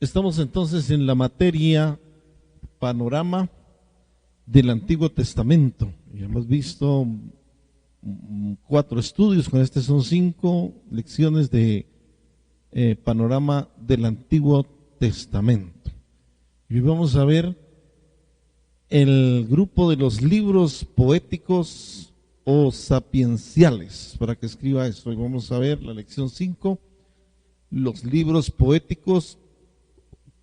Estamos entonces en la materia panorama del Antiguo Testamento. Ya hemos visto 4 estudios, con este son 5 lecciones de panorama del Antiguo Testamento. Y hoy vamos a ver el grupo de los libros poéticos o sapienciales. Para que escriba esto, hoy vamos a ver la lección 5, los libros poéticos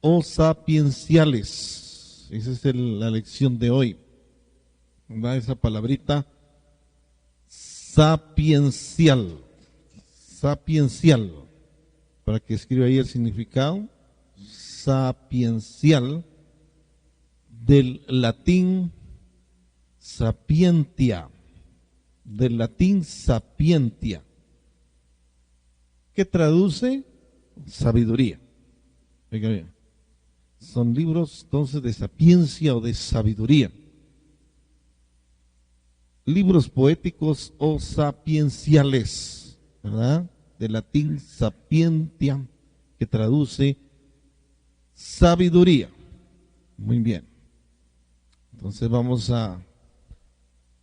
o sapienciales. Esa es la lección de hoy, ¿verdad? Esa palabrita sapiencial, sapiencial, para que escriba ahí el significado. Sapiencial, del latín sapientia, que traduce sabiduría. Oiga bien, son libros entonces de sapiencia o de sabiduría. Libros poéticos o sapienciales, ¿verdad? Del latín sapientia, que traduce sabiduría. Muy bien. Entonces vamos a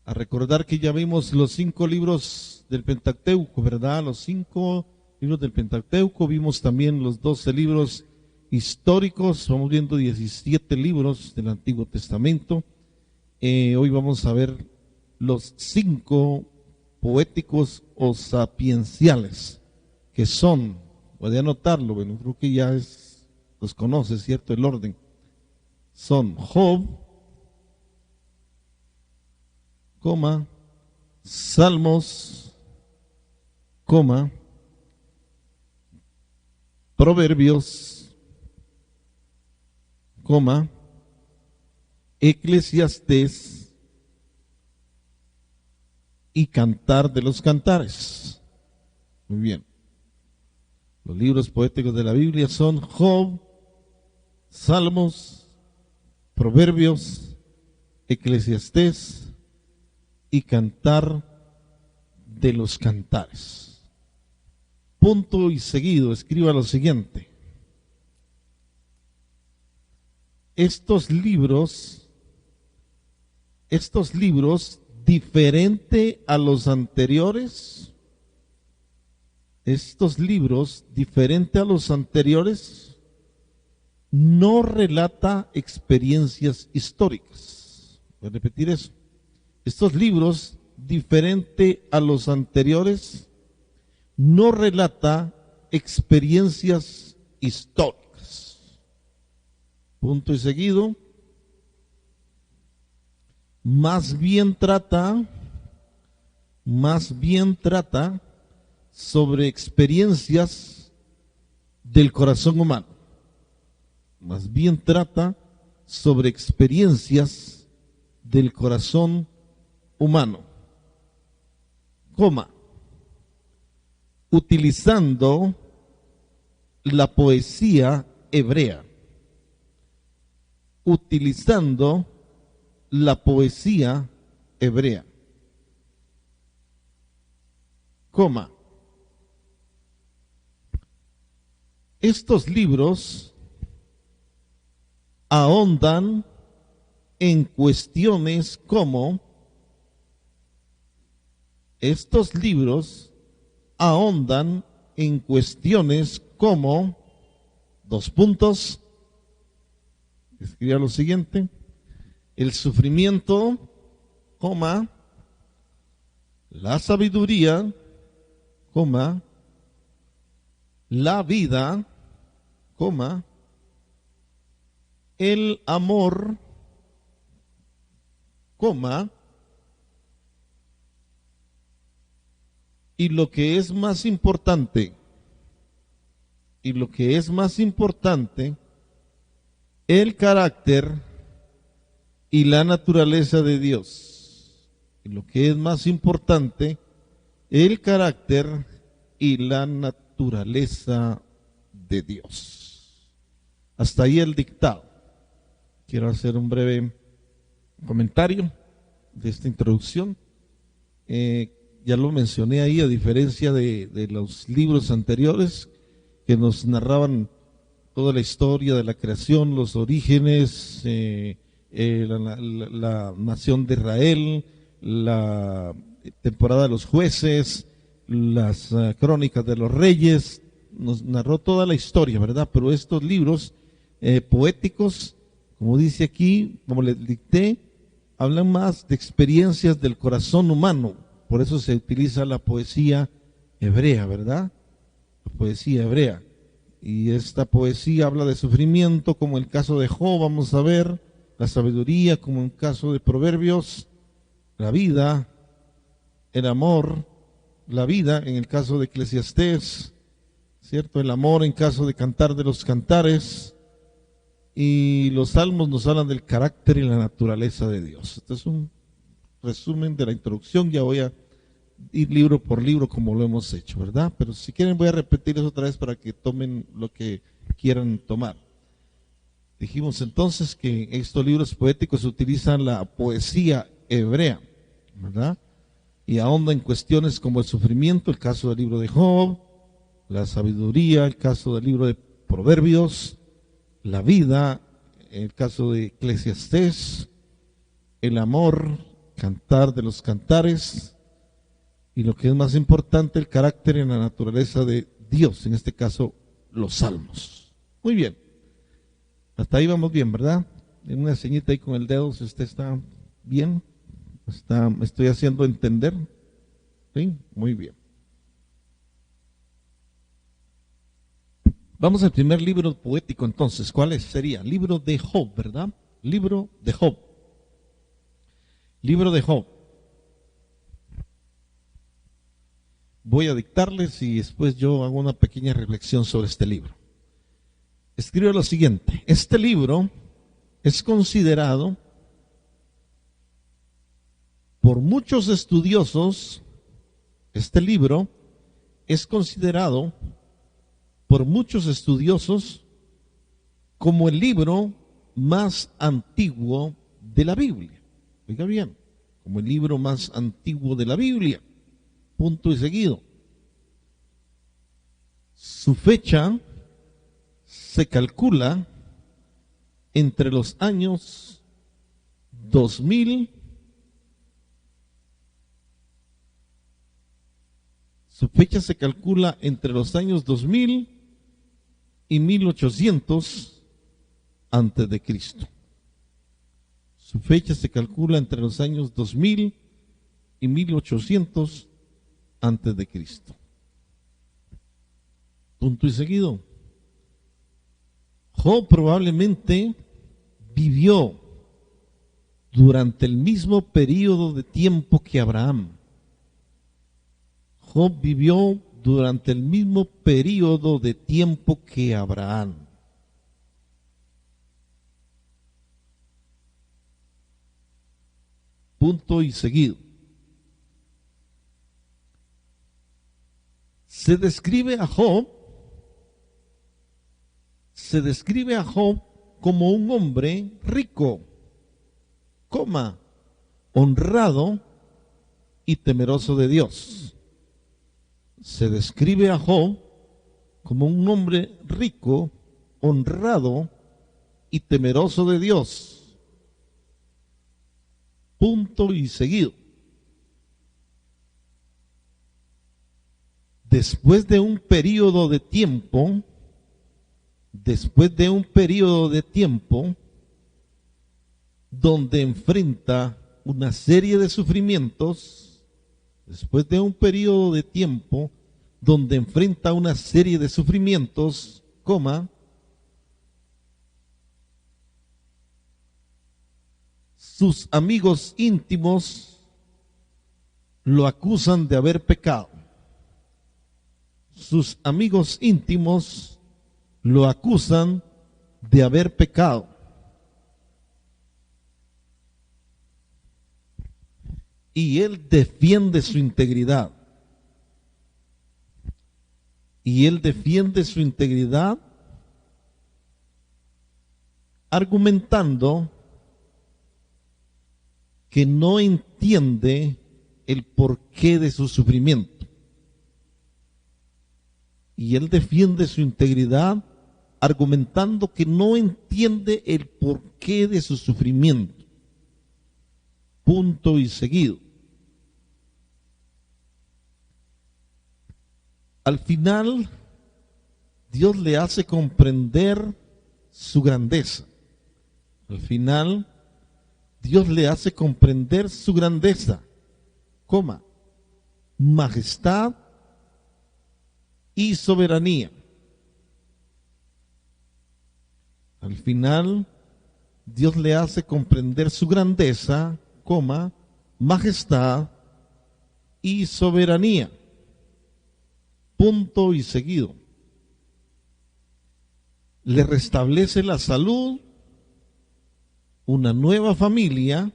recordar que ya vimos los 5 libros del Pentateuco, ¿verdad? Los 5 libros del Pentateuco. Vimos también los 12 libros históricos. Vamos viendo 17 libros del Antiguo Testamento. Hoy vamos a ver los 5 poéticos o sapienciales, que son, puede anotarlo, bueno, creo que ya los conoce, ¿cierto? El orden. Son Job, Salmos, Proverbios, Eclesiastés y Cantar de los Cantares. Muy bien. Los libros poéticos de la Biblia son Job, Salmos, Proverbios, Eclesiastés y Cantar de los Cantares. Punto y seguido, escriba lo siguiente. Estos libros, diferente a los anteriores, no relata experiencias históricas. Voy a repetir eso. Estos libros, diferente a los anteriores, no relata experiencias históricas. Punto y seguido. Más bien trata sobre experiencias del corazón humano. Más bien trata sobre experiencias del corazón humano, utilizando la poesía hebrea, estos libros ahondan en cuestiones como dos puntos, escriba lo siguiente: el sufrimiento, la sabiduría, la vida, el amor, y lo que es más importante, el carácter y la naturaleza de Dios. Y lo que es más importante, el carácter y la naturaleza de Dios. Hasta ahí el dictado. Quiero hacer un breve comentario de esta introducción. Ya lo mencioné ahí, a diferencia de los libros anteriores que nos narraban toda la historia de la creación, los orígenes, la nación de Israel, la temporada de los jueces, las crónicas de los reyes, nos narró toda la historia, ¿verdad? Pero estos libros poéticos, como dice aquí, como les dicté, hablan más de experiencias del corazón humano. Por eso se utiliza la poesía hebrea, ¿verdad? La poesía hebrea. Y esta poesía habla de sufrimiento, como el caso de Job, vamos a ver, la sabiduría, como en el caso de Proverbios, la vida, el amor, la vida, en el caso de Eclesiastés, ¿cierto? El amor en caso de Cantar de los Cantares, y los salmos nos hablan del carácter y la naturaleza de Dios. Este es un resumen de la introducción, ya voy a ir libro por libro como lo hemos hecho, ¿verdad? Pero si quieren voy a repetir eso otra vez para que tomen lo que quieran tomar. Dijimos entonces que en estos libros poéticos utilizan la poesía hebrea, ¿verdad? Y ahonda en cuestiones como el sufrimiento, el caso del libro de Job, la sabiduría, el caso del libro de Proverbios, la vida, el caso de Eclesiastés, el amor, Cantar de los Cantares, y lo que es más importante, el carácter y la naturaleza de Dios, en este caso, los salmos. Muy bien. Hasta ahí vamos bien, ¿verdad? En una señita ahí con el dedo, si usted está bien, me estoy haciendo entender. ¿Sí? Muy bien. Vamos al primer libro poético entonces. ¿Cuál sería? Libro de Job, ¿verdad? Libro de Job. Libro de Job. Voy a dictarles y después yo hago una pequeña reflexión sobre este libro. Escribe lo siguiente: este libro es considerado por muchos estudiosos, este libro es considerado por muchos estudiosos como el libro más antiguo de la Biblia. Oiga bien, como el libro más antiguo de la Biblia. Punto y seguido. Su fecha se calcula entre los años 2000. Su fecha se calcula entre los años 2000 y 1800 antes de Cristo. Su fecha se calcula entre los años 2000 y 1800 antes de Cristo. Punto y seguido. Job probablemente vivió durante el mismo periodo de tiempo que Abraham. Job vivió durante el mismo periodo de tiempo que Abraham. Punto y seguido. Se describe a Job como un hombre rico, honrado y temeroso de Dios. Se describe a Job como un hombre rico, honrado y temeroso de Dios. Punto y seguido. Después de un periodo de tiempo, donde enfrenta una serie de sufrimientos, sus amigos íntimos lo acusan de haber pecado. Sus amigos íntimos lo acusan de haber pecado. Y él defiende su integridad. Argumentando que no entiende el porqué de su sufrimiento. Y él defiende su integridad argumentando que no entiende el porqué de su sufrimiento. Punto y seguido. Al final, Dios le hace comprender su grandeza. Al final, Dios le hace comprender su grandeza, majestad y soberanía. Al final, Dios le hace comprender su grandeza, majestad y soberanía. Punto y seguido. Le restablece la salud, una nueva familia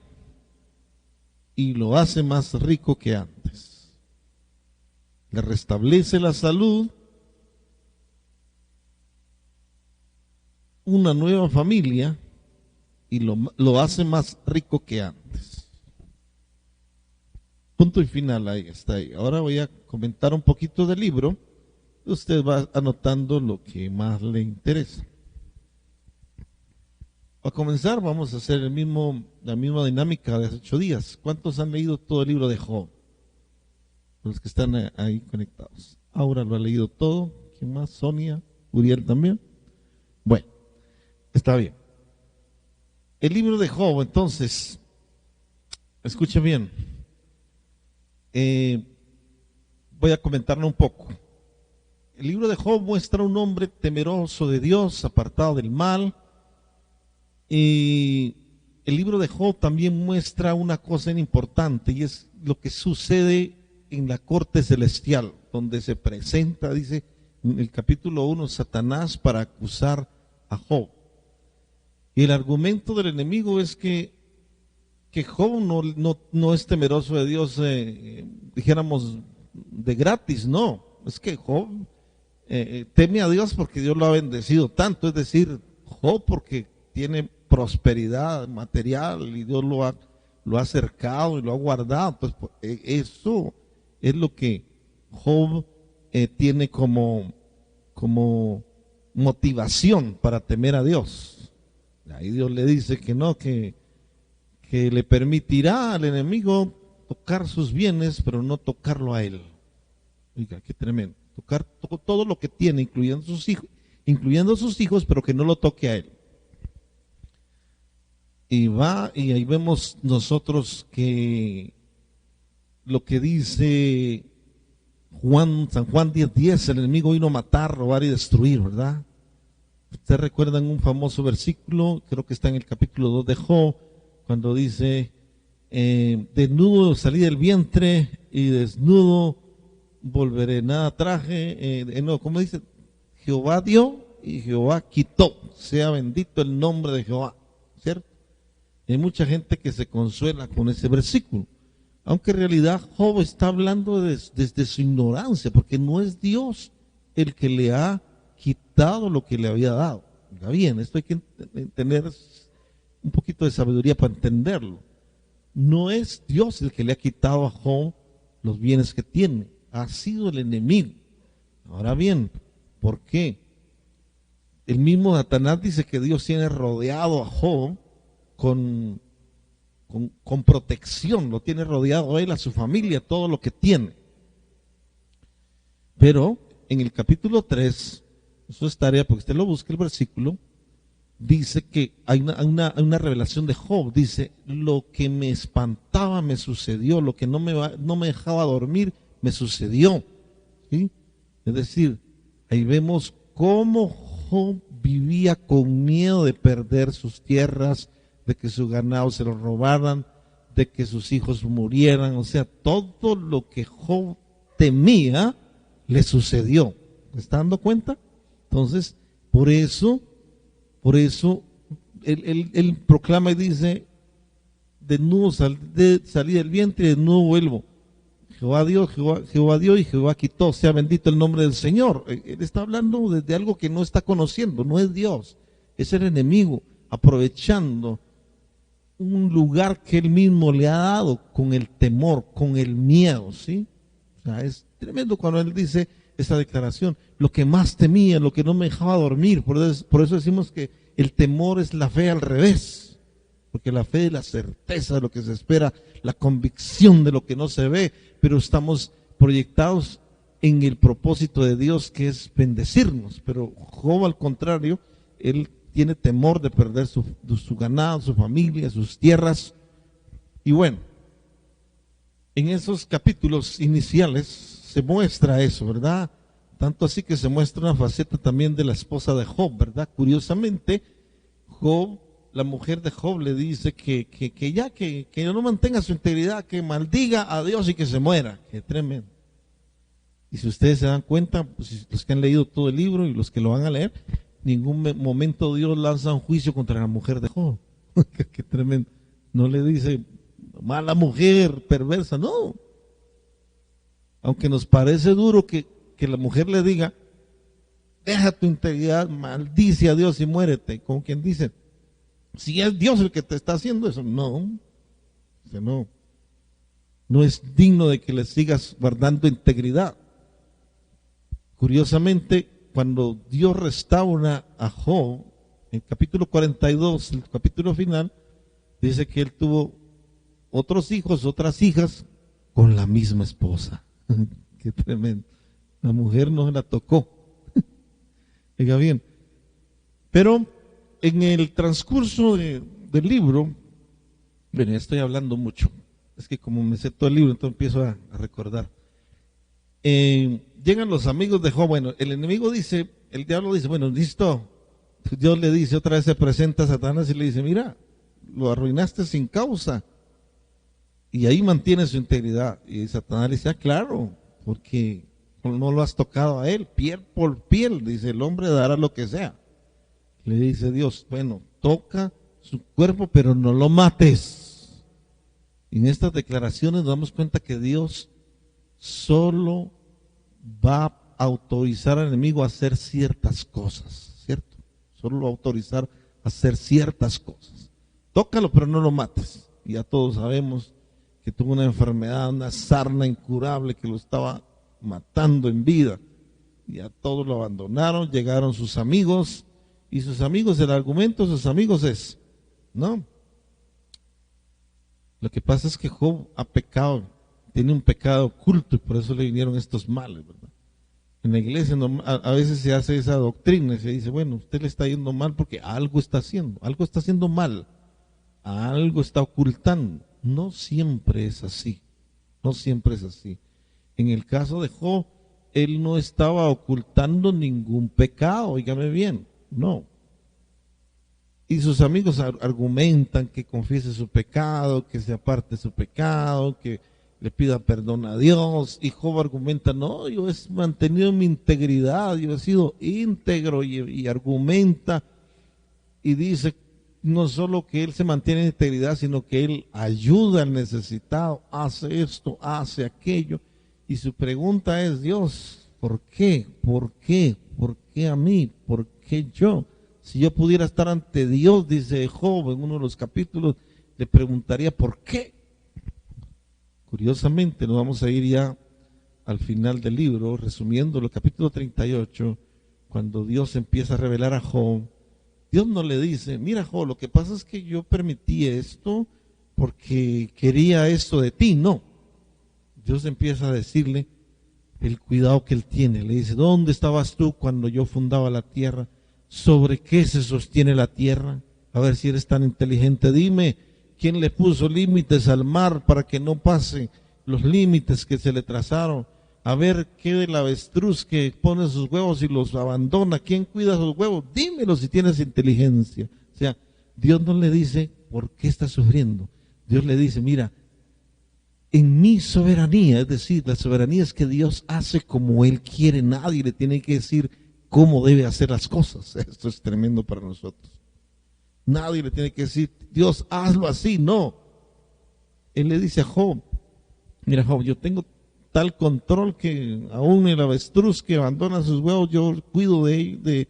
y lo hace más rico que antes. Le restablece la salud, una nueva familia y lo hace más rico que antes. Punto y final, ahí está. Ahora voy a comentar un poquito del libro. Usted va anotando lo que más le interesa. Para comenzar, vamos a hacer la misma dinámica de hace 8 días. ¿Cuántos han leído todo el libro de Job? Los que están ahí conectados. Aura lo ha leído todo. ¿Quién más? Sonia, Uriel también. Bueno, está bien. El libro de Job, entonces, escuchen bien. Voy a comentarlo un poco. El libro de Job muestra a un hombre temeroso de Dios, apartado del mal. Y el libro de Job también muestra una cosa importante, y es lo que sucede en la corte celestial, donde se presenta, dice en el capítulo 1, Satanás para acusar a Job. Y el argumento del enemigo es que Job no es temeroso de Dios, dijéramos, de gratis, no. Es que Job teme a Dios porque Dios lo ha bendecido tanto, es decir, Job porque tiene prosperidad material y Dios lo ha acercado y lo ha guardado. Pues eso es lo que Job tiene como motivación para temer a Dios. Ahí Dios le dice que no, que le permitirá al enemigo tocar sus bienes, pero no tocarlo a él. Oiga, qué tremendo. Tocar todo lo que tiene, incluyendo sus hijos, pero que no lo toque a él. Y ahí vemos nosotros que lo que dice San Juan 10:10, el enemigo vino a matar, robar y destruir, ¿verdad? Ustedes recuerdan un famoso versículo, creo que está en el capítulo 2 de Job, cuando dice, desnudo salí del vientre y desnudo volveré, nada traje, ¿cómo dice? Jehová dio y Jehová quitó, sea bendito el nombre de Jehová, ¿cierto? Hay mucha gente que se consuela con ese versículo, aunque en realidad Job está hablando desde su ignorancia, porque no es Dios el que le ha quitado lo que le había dado. Está bien, esto hay que tener un poquito de sabiduría para entenderlo. No es Dios el que le ha quitado a Job los bienes que tiene, ha sido el enemigo. Ahora bien, ¿por qué? El mismo Satanás dice que Dios tiene rodeado a Job con protección, lo tiene rodeado a él, a su familia, todo lo que tiene. Pero en el capítulo 3, eso es tarea porque usted lo busque el versículo, dice que hay una revelación de Job, dice, lo que me espantaba me sucedió, lo que no me dejaba dormir me sucedió. ¿Sí? Es decir, ahí vemos cómo Job vivía con miedo de perder sus tierras, de que su ganado se lo robaran, de que sus hijos murieran, o sea, todo lo que Job temía le sucedió. ¿Se está dando cuenta? Entonces, por eso él proclama y dice, desnudo salí del vientre y desnudo vuelvo. Jehová dio y Jehová quitó, sea bendito el nombre del Señor. Él está hablando de algo que no está conociendo, no es Dios, es el enemigo, aprovechando un lugar que él mismo le ha dado con el temor, con el miedo, ¿sí? O sea, es tremendo cuando él dice, esa declaración. Lo que más temía, lo que no me dejaba dormir. Por eso decimos que el temor es la fe al revés. Porque la fe es la certeza de lo que se espera, la convicción de lo que no se ve, pero estamos proyectados en el propósito de Dios, que es bendecirnos. Pero Job, al contrario, él tiene temor de perder su ganado, su familia, sus tierras. Y bueno, en esos capítulos iniciales se muestra eso, ¿verdad? Tanto así que se muestra una faceta también de la esposa de Job, ¿verdad? Curiosamente, Job, la mujer de Job le dice que no mantenga su integridad, que maldiga a Dios y que se muera. Qué tremendo. Y si ustedes se dan cuenta, pues, los que han leído todo el libro y los que lo van a leer, ningún momento Dios lanza un juicio contra la mujer de Job. Qué tremendo. No le dice mala mujer, perversa, no. Aunque nos parece duro que la mujer le diga, deja tu integridad, maldice a Dios y muérete, como quien dice, si es Dios el que te está haciendo eso, no es digno de que le sigas guardando integridad. Curiosamente, cuando Dios restaura a Job, en el capítulo 42, el capítulo final, dice que él tuvo otros hijos, otras hijas, con la misma esposa. Qué tremendo. La mujer no se la tocó. Oiga bien. Pero en el transcurso del libro, bueno, ya estoy hablando mucho. Es que como me sé todo el libro, entonces empiezo a recordar. Llegan los amigos de Job. Bueno, el enemigo dice, el diablo dice, bueno, listo. Dios le dice, otra vez se presenta a Satanás y le dice, mira, lo arruinaste sin causa. Y ahí mantiene su integridad. Y Satanás le dice, claro, porque no lo has tocado a él, piel por piel. Dice, el hombre dará lo que sea. Le dice Dios, bueno, toca su cuerpo, pero no lo mates. Y en estas declaraciones nos damos cuenta que Dios solo va a autorizar al enemigo a hacer ciertas cosas, ¿cierto? Solo lo va a autorizar a hacer ciertas cosas. Tócalo, pero no lo mates. Y ya todos sabemos que tuvo una enfermedad, una sarna incurable que lo estaba matando en vida. Y a todos lo abandonaron, llegaron sus amigos, y sus amigos, el argumento de sus amigos es, no, lo que pasa es que Job ha pecado, tiene un pecado oculto y por eso le vinieron estos males, ¿verdad? En la iglesia a veces se hace esa doctrina y se dice, bueno, usted le está yendo mal porque algo está haciendo mal, algo está ocultando. No siempre es así, no siempre es así. En el caso de Job, él no estaba ocultando ningún pecado, oígame bien, no. Y sus amigos argumentan que confiese su pecado, que se aparte su pecado, que le pida perdón a Dios. Y Job argumenta, no, yo he mantenido mi integridad, yo he sido íntegro, y argumenta y dice no solo que él se mantiene en integridad, sino que él ayuda al necesitado, hace esto, hace aquello. Y su pregunta es, Dios, ¿por qué? ¿Por qué? ¿Por qué a mí? ¿Por qué yo? Si yo pudiera estar ante Dios, dice Job en uno de los capítulos, le preguntaría ¿por qué? Curiosamente, nos vamos a ir ya al final del libro, resumiendo el capítulo 38, cuando Dios empieza a revelar a Job. Dios no le dice, mira Job, lo que pasa es que yo permití esto porque quería esto de ti. No, Dios empieza a decirle el cuidado que él tiene. Le dice, ¿dónde estabas tú cuando yo fundaba la tierra? ¿Sobre qué se sostiene la tierra? A ver si eres tan inteligente, dime, ¿quién le puso límites al mar para que no pase los límites que se le trazaron? A ver, ¿qué del avestruz que pone sus huevos y los abandona? ¿Quién cuida sus huevos? Dímelo si tienes inteligencia. O sea, Dios no le dice, ¿por qué estás sufriendo? Dios le dice, mira, en mi soberanía, es decir, la soberanía es que Dios hace como Él quiere, nadie le tiene que decir cómo debe hacer las cosas. Esto es tremendo para nosotros. Nadie le tiene que decir, Dios, hazlo así, no. Él le dice a Job, mira Job, yo tengo tal control que aún el avestruz que abandona sus huevos, yo cuido de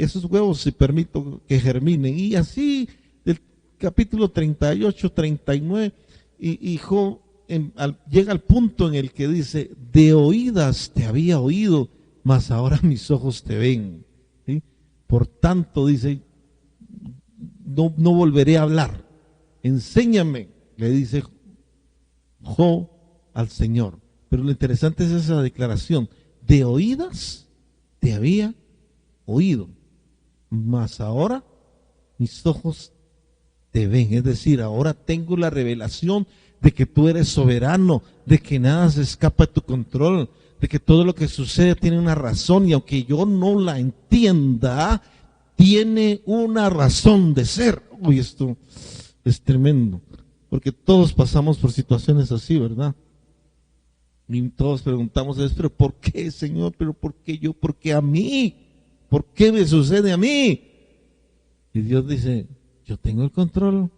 esos huevos y permito que germinen. Y así, del capítulo 38, 39, y Job llega al punto en el que dice, de oídas te había oído, mas ahora mis ojos te ven. ¿Sí? Por tanto, dice, no volveré a hablar. Enséñame, le dice Job al Señor. Pero lo interesante es esa declaración. De oídas te había oído, mas ahora mis ojos te ven. Es decir, ahora tengo la revelación de que tú eres soberano, de que nada se escapa de tu control, de que todo lo que sucede tiene una razón y aunque yo no la entienda, tiene una razón de ser. Uy, esto es tremendo, porque todos pasamos por situaciones así, ¿verdad? Y todos preguntamos, pero ¿por qué, Señor? ¿Pero por qué yo? ¿Por qué a mí? ¿Por qué me sucede a mí? Y Dios dice, yo tengo el control,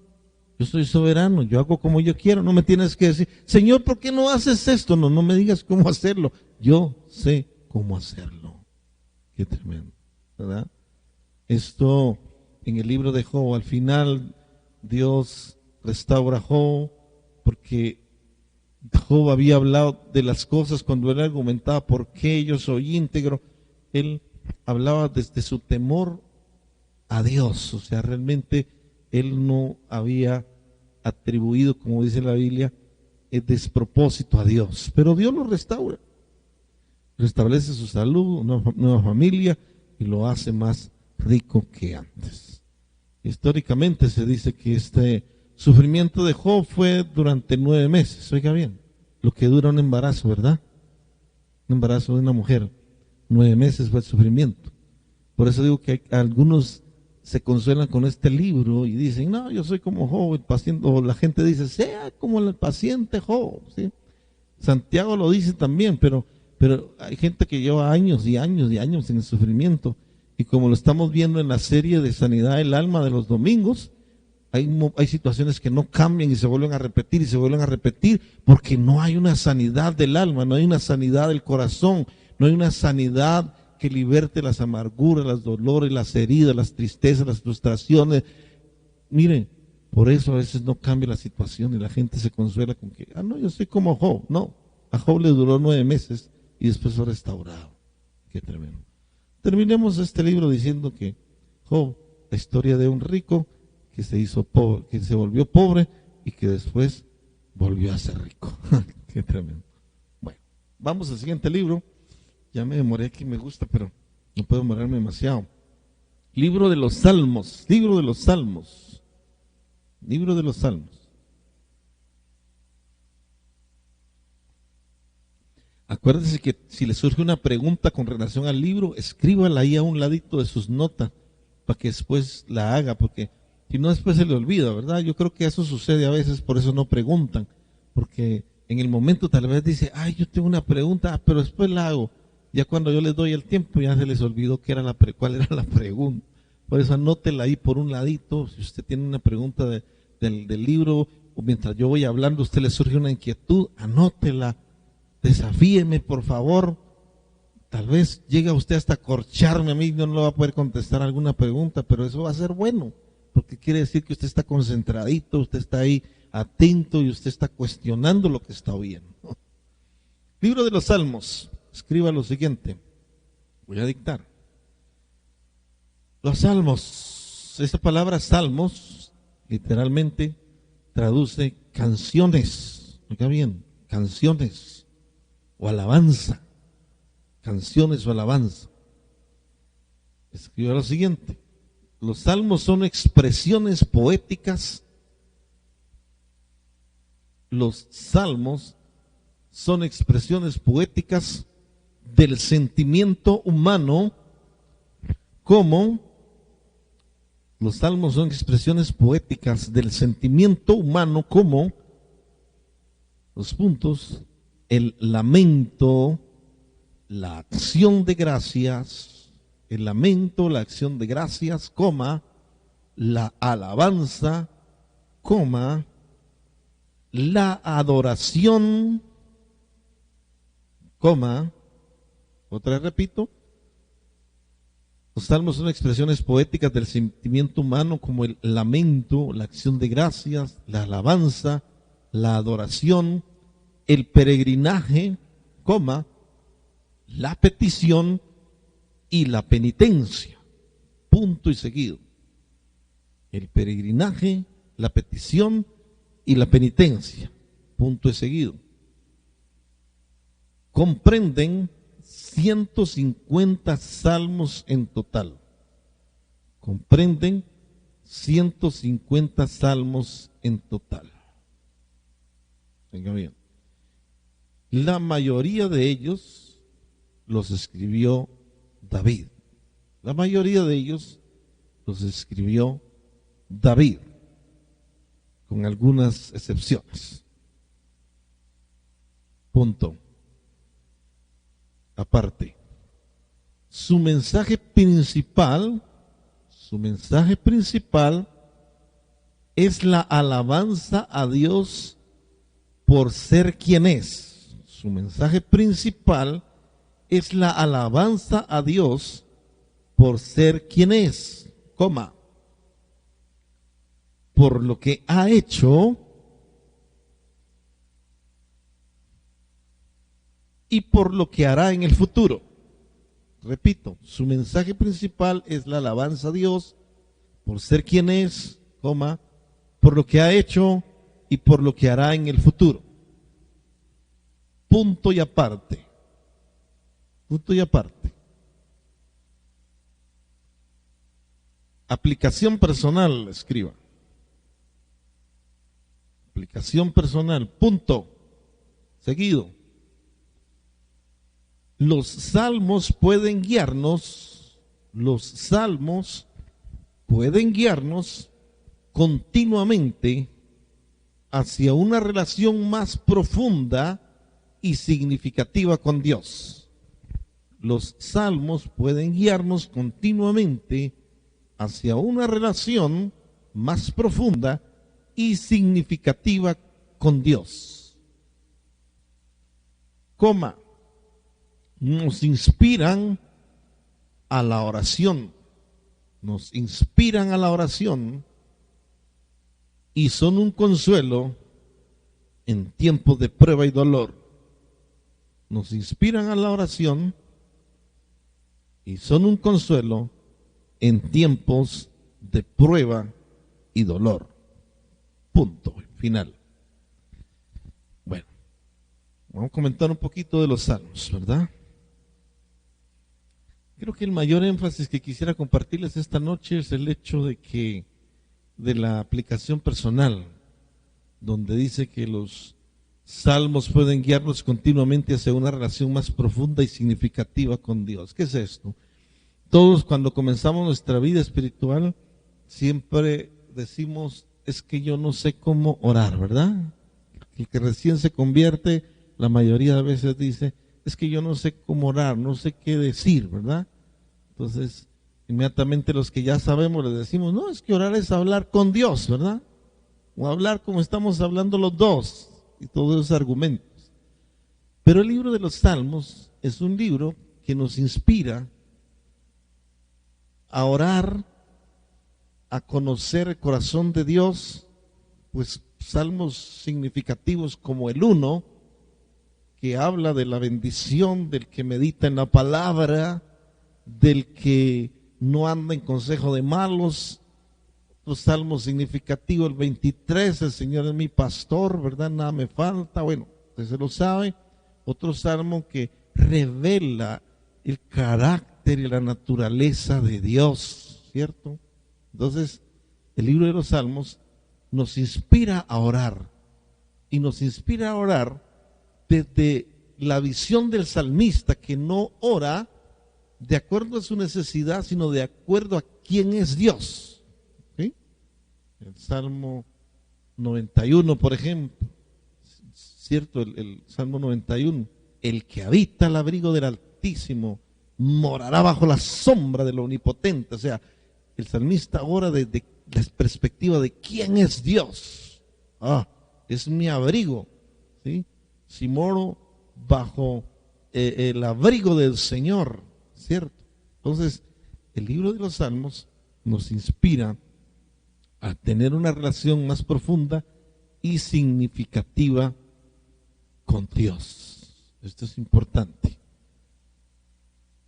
yo soy soberano, yo hago como yo quiero, no me tienes que decir, Señor, ¿por qué no haces esto? No me digas cómo hacerlo, yo sé cómo hacerlo. Qué tremendo, ¿verdad? Esto en el libro de Job, al final Dios restaura a Job, porque Job había hablado de las cosas cuando él argumentaba por qué yo soy íntegro. Él hablaba desde su temor a Dios, o sea, realmente él no había atribuido, como dice la Biblia, el despropósito a Dios, pero Dios lo restaura, restablece su salud, una nueva familia y lo hace más rico que antes. Históricamente se dice que este sufrimiento de Job fue durante 9 meses, oiga bien, lo que dura un embarazo, ¿verdad? Un embarazo de una mujer, 9 meses fue el sufrimiento. Por eso digo que algunos se consuelan con este libro y dicen, no, yo soy como Job, el paciente, o la gente dice, sea como el paciente Job, ¿sí? Santiago lo dice también, pero hay gente que lleva años y años y años en el sufrimiento, y como lo estamos viendo en la serie de Sanidad del Alma de los domingos, hay situaciones que no cambian y se vuelven a repetir y se vuelven a repetir, porque no hay una sanidad del alma, no hay una sanidad del corazón, no hay una sanidad que liberte las amarguras, los dolores, las heridas, las tristezas, las frustraciones. Miren, por eso a veces no cambia la situación y la gente se consuela con que, no, yo soy como Job. No, a Job le duró 9 meses y después fue restaurado. Qué tremendo. Terminemos este libro diciendo que Job, la historia de un rico que se hizo pobre, que se volvió pobre y que después volvió a ser rico. Qué tremendo. Bueno, vamos al siguiente libro. Ya me demoré aquí, me gusta, pero no puedo demorarme demasiado. Libro de los Salmos, libro de los Salmos, libro de los Salmos. Acuérdese que si le surge una pregunta con relación al libro, escríbala ahí a un ladito de sus notas para que después la haga, porque si no después se le olvida, ¿verdad? Yo creo que eso sucede a veces, por eso no preguntan, porque en el momento tal vez dice, yo tengo una pregunta, pero después la hago. Ya cuando yo les doy el tiempo ya se les olvidó cuál era la pregunta. Por eso anótela ahí por un ladito. Si usted tiene una pregunta del libro o mientras yo voy hablando usted le surge una inquietud, anótela, desafíeme por favor. Tal vez llega usted hasta corcharme a mí, no va a poder contestar alguna pregunta, pero eso va a ser bueno, porque quiere decir que usted está concentradito, usted está ahí atento y usted está cuestionando lo que está oyendo. Libro de los Salmos. Escriba lo siguiente, voy a dictar. Los salmos, esta palabra salmos literalmente traduce canciones, oiga bien, canciones o alabanza, canciones o alabanza. Escriba lo siguiente, los salmos son expresiones poéticas, los salmos son expresiones poéticas del sentimiento humano, como los salmos son expresiones poéticas del sentimiento humano, como los puntos, el lamento, la acción de gracias, el lamento, la acción de gracias, coma, la alabanza, coma, la adoración, coma. Otra vez repito, los salmos son expresiones poéticas del sentimiento humano, como el lamento, la acción de gracias, la alabanza, la adoración, el peregrinaje, coma, la petición y la penitencia. Punto y seguido. El peregrinaje, la petición y la penitencia. Punto y seguido. Comprenden 150 salmos en total. Comprenden 150 salmos en total. Venga bien. La mayoría de ellos los escribió David. La mayoría de ellos los escribió David, con algunas excepciones. Punto. Aparte, su mensaje principal es la alabanza a Dios por ser quien es. Su mensaje principal es la alabanza a Dios por ser quien es, coma, por lo que ha hecho y por lo que hará en el futuro. Repito, su mensaje principal es la alabanza a Dios por ser quien es, coma, por lo que ha hecho y por lo que hará en el futuro. Punto y aparte. Punto y aparte. Aplicación personal, escriba. Aplicación personal, punto. Seguido. Los salmos pueden guiarnos continuamente hacia una relación más profunda y significativa con Dios. Los salmos pueden guiarnos continuamente hacia una relación más profunda y significativa con Dios. Coma. Nos inspiran a la oración, y son un consuelo en tiempos de prueba y dolor. Nos inspiran a la oración y son un consuelo en tiempos de prueba y dolor. Punto final. Bueno, vamos a comentar un poquito de los salmos, ¿verdad? Creo que el mayor énfasis que quisiera compartirles esta noche es el hecho de la aplicación personal, donde dice que los salmos pueden guiarnos continuamente hacia una relación más profunda y significativa con Dios. ¿Qué es esto? Todos cuando comenzamos nuestra vida espiritual siempre decimos, es que yo no sé cómo orar, ¿verdad? El que recién se convierte, la mayoría de veces dice, es que yo no sé cómo orar, no sé qué decir, ¿verdad? Entonces, inmediatamente los que ya sabemos les decimos, no, es que orar es hablar con Dios, ¿verdad? O hablar como estamos hablando los dos, y todos esos argumentos. Pero el libro de los Salmos es un libro que nos inspira a orar, a conocer el corazón de Dios, pues salmos significativos como el 1, que habla de la bendición del que medita en la palabra, del que no anda en consejo de malos. Otro salmo significativo, el 23, el Señor es mi pastor, ¿verdad? Nada me falta. Bueno, usted se lo sabe. Otro salmo que revela el carácter y la naturaleza de Dios, ¿cierto? Entonces, el libro de los salmos nos inspira a orar, y nos inspira a orar desde la visión del salmista, que no ora de acuerdo a su necesidad, sino de acuerdo a quién es Dios. ¿Sí? El Salmo 91, por ejemplo, ¿cierto? El Salmo 91, el que habita al abrigo del Altísimo morará bajo la sombra del Omnipotente. O sea, el salmista ora desde la perspectiva de quién es Dios. Es mi abrigo, ¿sí? Si moro bajo el abrigo del Señor, ¿cierto? Entonces, el libro de los Salmos nos inspira a tener una relación más profunda y significativa con Dios. Esto es importante.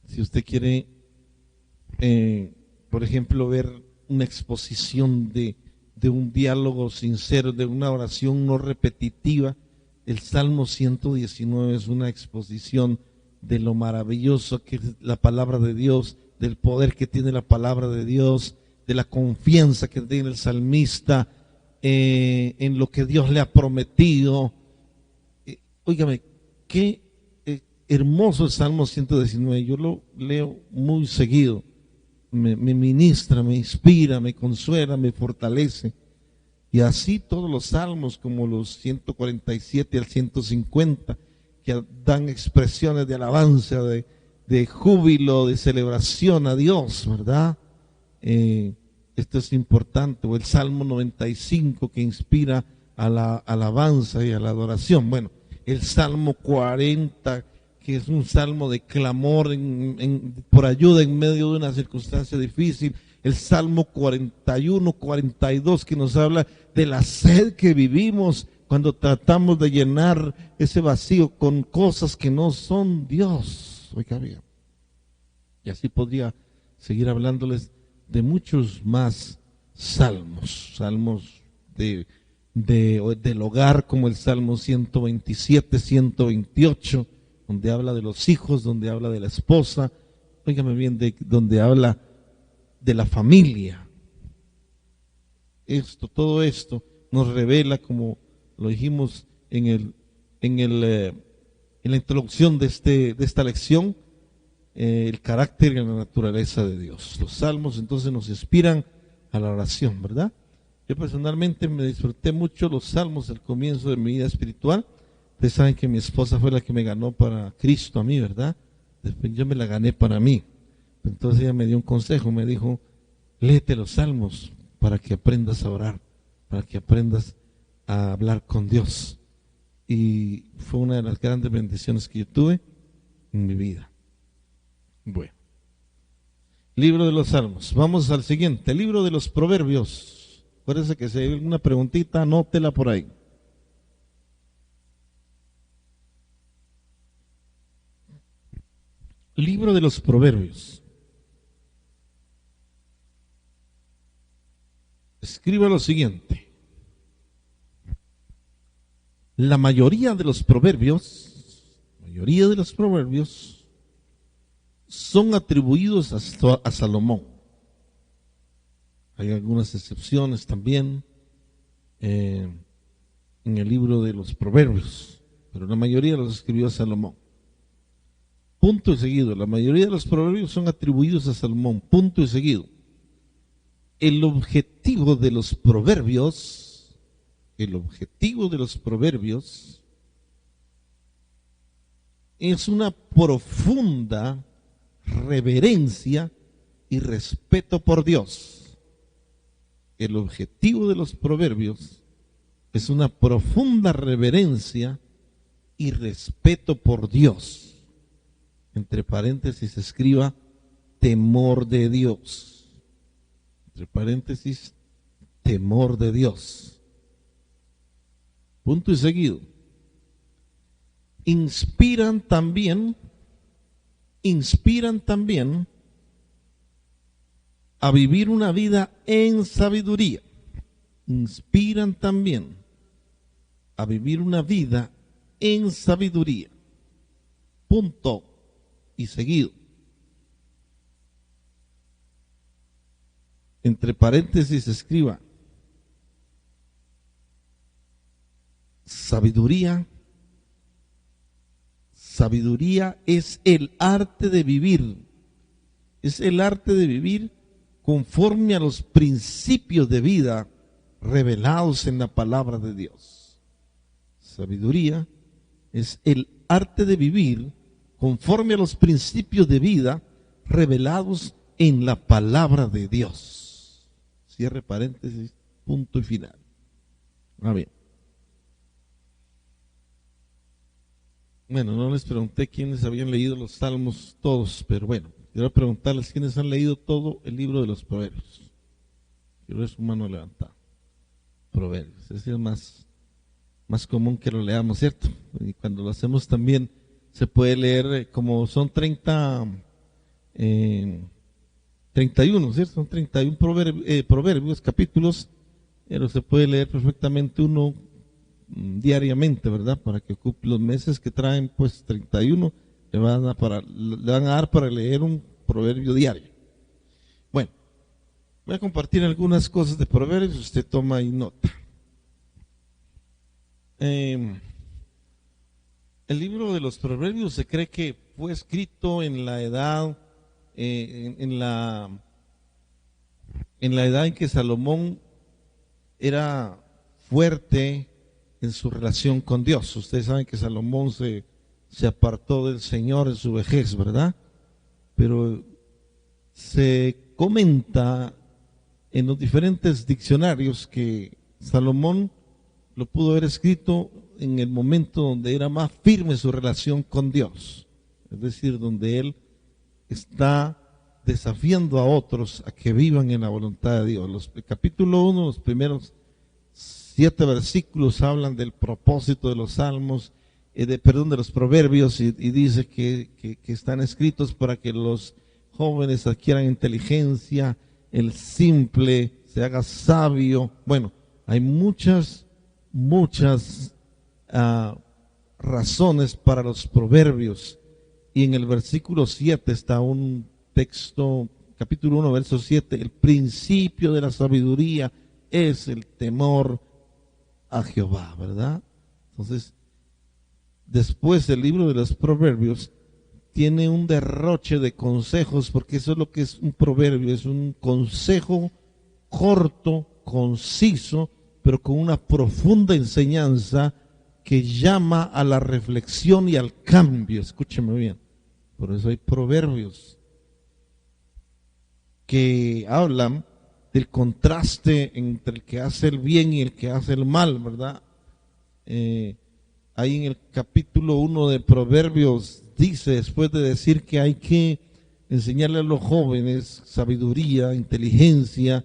Si usted quiere, por ejemplo, ver una exposición de un diálogo sincero, de una oración no repetitiva, el Salmo 119 es una exposición de lo maravilloso que es la palabra de Dios, del poder que tiene la palabra de Dios, de la confianza que tiene el salmista en lo que Dios le ha prometido. Óigame, qué hermoso el Salmo 119, yo lo leo muy seguido, me ministra, me inspira, me consuela, me fortalece. Y así todos los salmos, como los 147 al 150, que dan expresiones de alabanza, de júbilo, de celebración a Dios, ¿verdad? Esto es importante. O el Salmo 95, que inspira a la alabanza y a la adoración. Bueno, el Salmo 40, que es un salmo de clamor por ayuda en medio de una circunstancia difícil. El Salmo 41, 42, que nos habla de la sed que vivimos cuando tratamos de llenar ese vacío con cosas que no son Dios. Oiga bien. Y así podría seguir hablándoles de muchos más salmos. Salmos del hogar, como el Salmo 127, 128, donde habla de los hijos, donde habla de la esposa. Óigame bien, donde habla de la familia. Todo esto nos revela, como lo dijimos en la introducción de esta lección, el carácter y la naturaleza de Dios. Los salmos entonces nos inspiran a la oración, ¿verdad? Yo personalmente me disfruté mucho los salmos al comienzo de mi vida espiritual. Ustedes saben que mi esposa fue la que me ganó para Cristo a mí, ¿verdad? Después yo me la gané para mí. Entonces ella me dio un consejo, me dijo: léete los salmos para que aprendas a orar, para que aprendas a hablar con Dios. Y fue una de las grandes bendiciones que yo tuve en mi vida. Bueno, libro de los Salmos. Vamos al siguiente, libro de los Proverbios. Acuérdense que si hay alguna preguntita, anótela por ahí. Libro de los Proverbios. Escriba lo siguiente: la mayoría de los proverbios son atribuidos a Salomón. Hay algunas excepciones también en el libro de los Proverbios, pero la mayoría los escribió Salomón. Punto y seguido. La mayoría de los proverbios son atribuidos a Salomón. Punto y seguido. El objetivo de los proverbios es una profunda reverencia y respeto por Dios. El objetivo de los proverbios es una profunda reverencia y respeto por Dios. Entre paréntesis escriba temor de Dios. Entre paréntesis, temor de Dios. Punto y seguido. Inspiran también a vivir una vida en sabiduría. Inspiran también a vivir una vida en sabiduría. Punto y seguido. Entre paréntesis escriba sabiduría. Sabiduría es el arte de vivir. Es el arte de vivir conforme a los principios de vida revelados en la palabra de Dios. Sabiduría es el arte de vivir conforme a los principios de vida revelados en la palabra de Dios. Cierre paréntesis, punto y final. Bien. Bueno, no les pregunté quiénes habían leído los salmos todos, pero bueno, quiero preguntarles quiénes han leído todo el libro de los Proverbios. Quiero ver su mano levantada. Proverbios, ese es más común que lo leamos, ¿cierto? Y cuando lo hacemos también se puede leer, como son 31, ¿cierto? Son 31 proverbios, capítulos, pero se puede leer perfectamente uno diariamente, ¿verdad? Para que ocupe los meses que traen, pues 31, le van a dar para leer un proverbio diario. Bueno, voy a compartir algunas cosas de proverbios, usted toma ahí nota. El libro de los proverbios se cree que fue escrito en la edad, en la edad en que Salomón era fuerte en su relación con Dios. Ustedes saben que Salomón se apartó del Señor en su vejez, ¿verdad? Pero se comenta en los diferentes diccionarios que Salomón lo pudo haber escrito en el momento donde era más firme su relación con Dios, es decir, donde él está desafiando a otros a que vivan en la voluntad de Dios. El capítulo 1, los primeros 7 versículos hablan del propósito de los salmos, de los proverbios, y dice que están escritos para que los jóvenes adquieran inteligencia, el simple se haga sabio. Bueno, hay muchas razones para los proverbios, y en el versículo 7 está un texto, capítulo 1, verso 7, el principio de la sabiduría es el temor a Jehová, ¿verdad? Entonces, después el libro de los proverbios tiene un derroche de consejos, porque eso es lo que es un proverbio, es un consejo corto, conciso, pero con una profunda enseñanza que llama a la reflexión y al cambio. Escúcheme bien, por eso hay proverbios que hablan del contraste entre el que hace el bien y el que hace el mal, ¿verdad? Ahí en el capítulo 1 de Proverbios dice, después de decir que hay que enseñarle a los jóvenes sabiduría, inteligencia,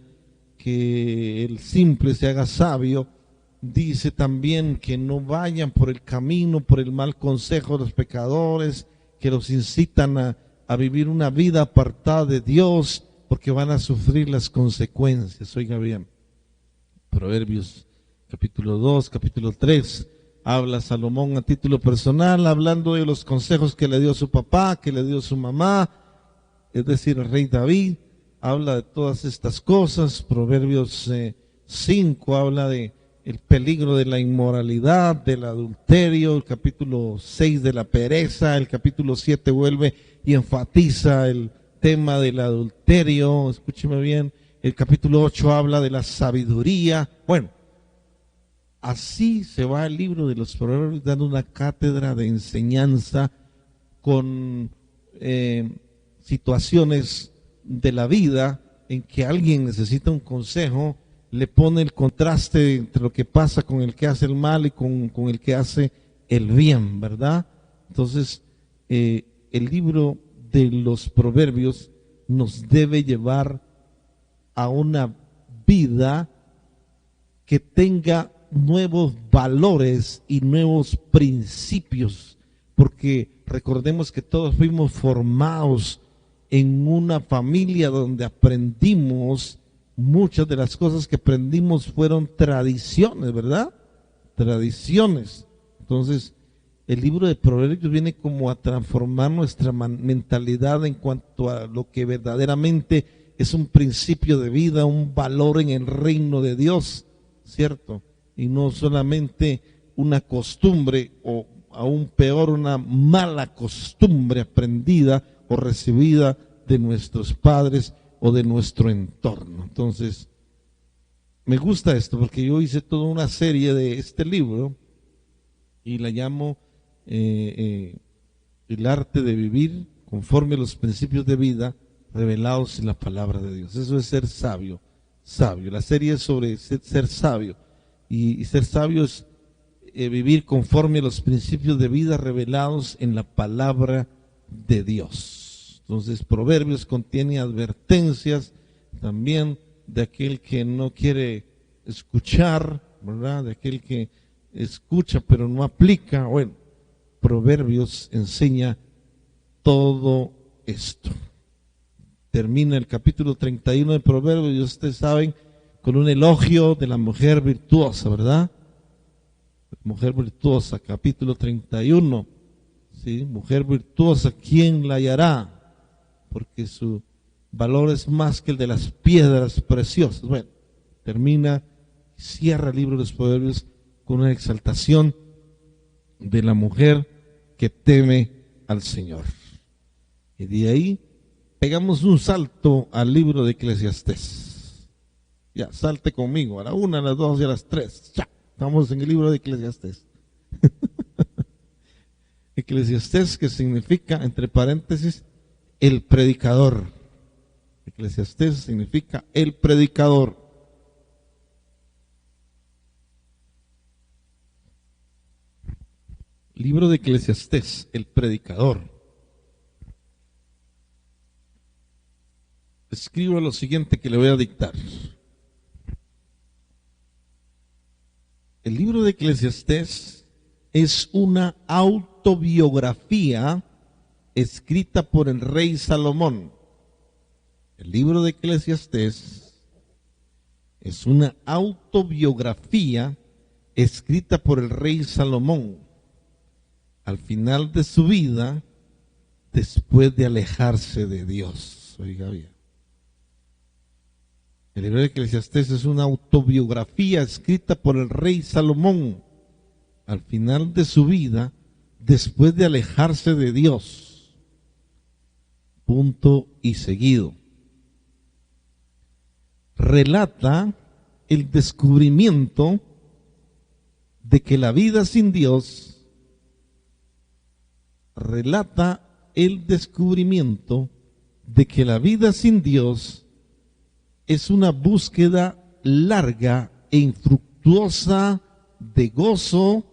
que el simple se haga sabio, dice también que no vayan por el camino, por el mal consejo de los pecadores, que los incitan a vivir una vida apartada de Dios, porque van a sufrir las consecuencias. Oiga bien, Proverbios capítulo 2, capítulo 3, habla Salomón a título personal, hablando de los consejos que le dio su papá, que le dio su mamá, es decir, el rey David, habla de todas estas cosas. Proverbios 5 habla de el peligro de la inmoralidad, del adulterio, el capítulo 6 de la pereza, el capítulo 7 vuelve y enfatiza el tema del adulterio, escúcheme bien, el capítulo 8 habla de la sabiduría. Bueno, así se va el libro de los proverbios, dando una cátedra de enseñanza con situaciones de la vida en que alguien necesita un consejo, le pone el contraste entre lo que pasa con el que hace el mal y con el que hace el bien, ¿verdad? Entonces, el libro de los proverbios nos debe llevar a una vida que tenga nuevos valores y nuevos principios, porque recordemos que todos fuimos formados en una familia donde aprendimos, muchas de las cosas que aprendimos fueron tradiciones, ¿verdad? Tradiciones. Entonces, el libro de Proverbios viene como a transformar nuestra mentalidad en cuanto a lo que verdaderamente es un principio de vida, un valor en el reino de Dios, ¿cierto? Y no solamente una costumbre, o aún peor, una mala costumbre aprendida o recibida de nuestros padres o de nuestro entorno. Entonces, me gusta esto porque yo hice toda una serie de este libro y la llamo el arte de vivir conforme a los principios de vida revelados en la palabra de Dios. Eso es ser sabio, sabio. La serie es sobre ser sabio, y ser sabio es vivir conforme a los principios de vida revelados en la palabra de Dios. Entonces, Proverbios contiene advertencias también de aquel que no quiere escuchar, ¿verdad? De aquel que escucha pero no aplica. Bueno, Proverbios enseña todo esto. Termina el capítulo 31 de Proverbios, y ustedes saben, con un elogio de la mujer virtuosa, ¿verdad? Mujer virtuosa, capítulo 31. ¿Sí? Mujer virtuosa, ¿quién la hallará? Porque su valor es más que el de las piedras preciosas. Bueno, termina, cierra el libro de los Proverbios con una exaltación de la mujer que teme al Señor. Y de ahí pegamos un salto al libro de Eclesiastés. Ya, salte conmigo, a la 1, a las 2 y a las 3. Ya, estamos en el libro de Eclesiastés. Eclesiastés, que significa, entre paréntesis, el predicador. Eclesiastés significa el predicador. Libro de Eclesiastés, el predicador. Escribo lo siguiente que le voy a dictar. El libro de Eclesiastés es una autobiografía escrita por el rey Salomón. El libro de Eclesiastés es una autobiografía escrita por el rey Salomón al final de su vida, después de alejarse de Dios. Oiga bien. El libro de Eclesiastés es una autobiografía escrita por el rey Salomón al final de su vida, después de alejarse de Dios. Punto y seguido. Relata el descubrimiento de que la vida sin Dios, es una búsqueda larga e infructuosa de gozo,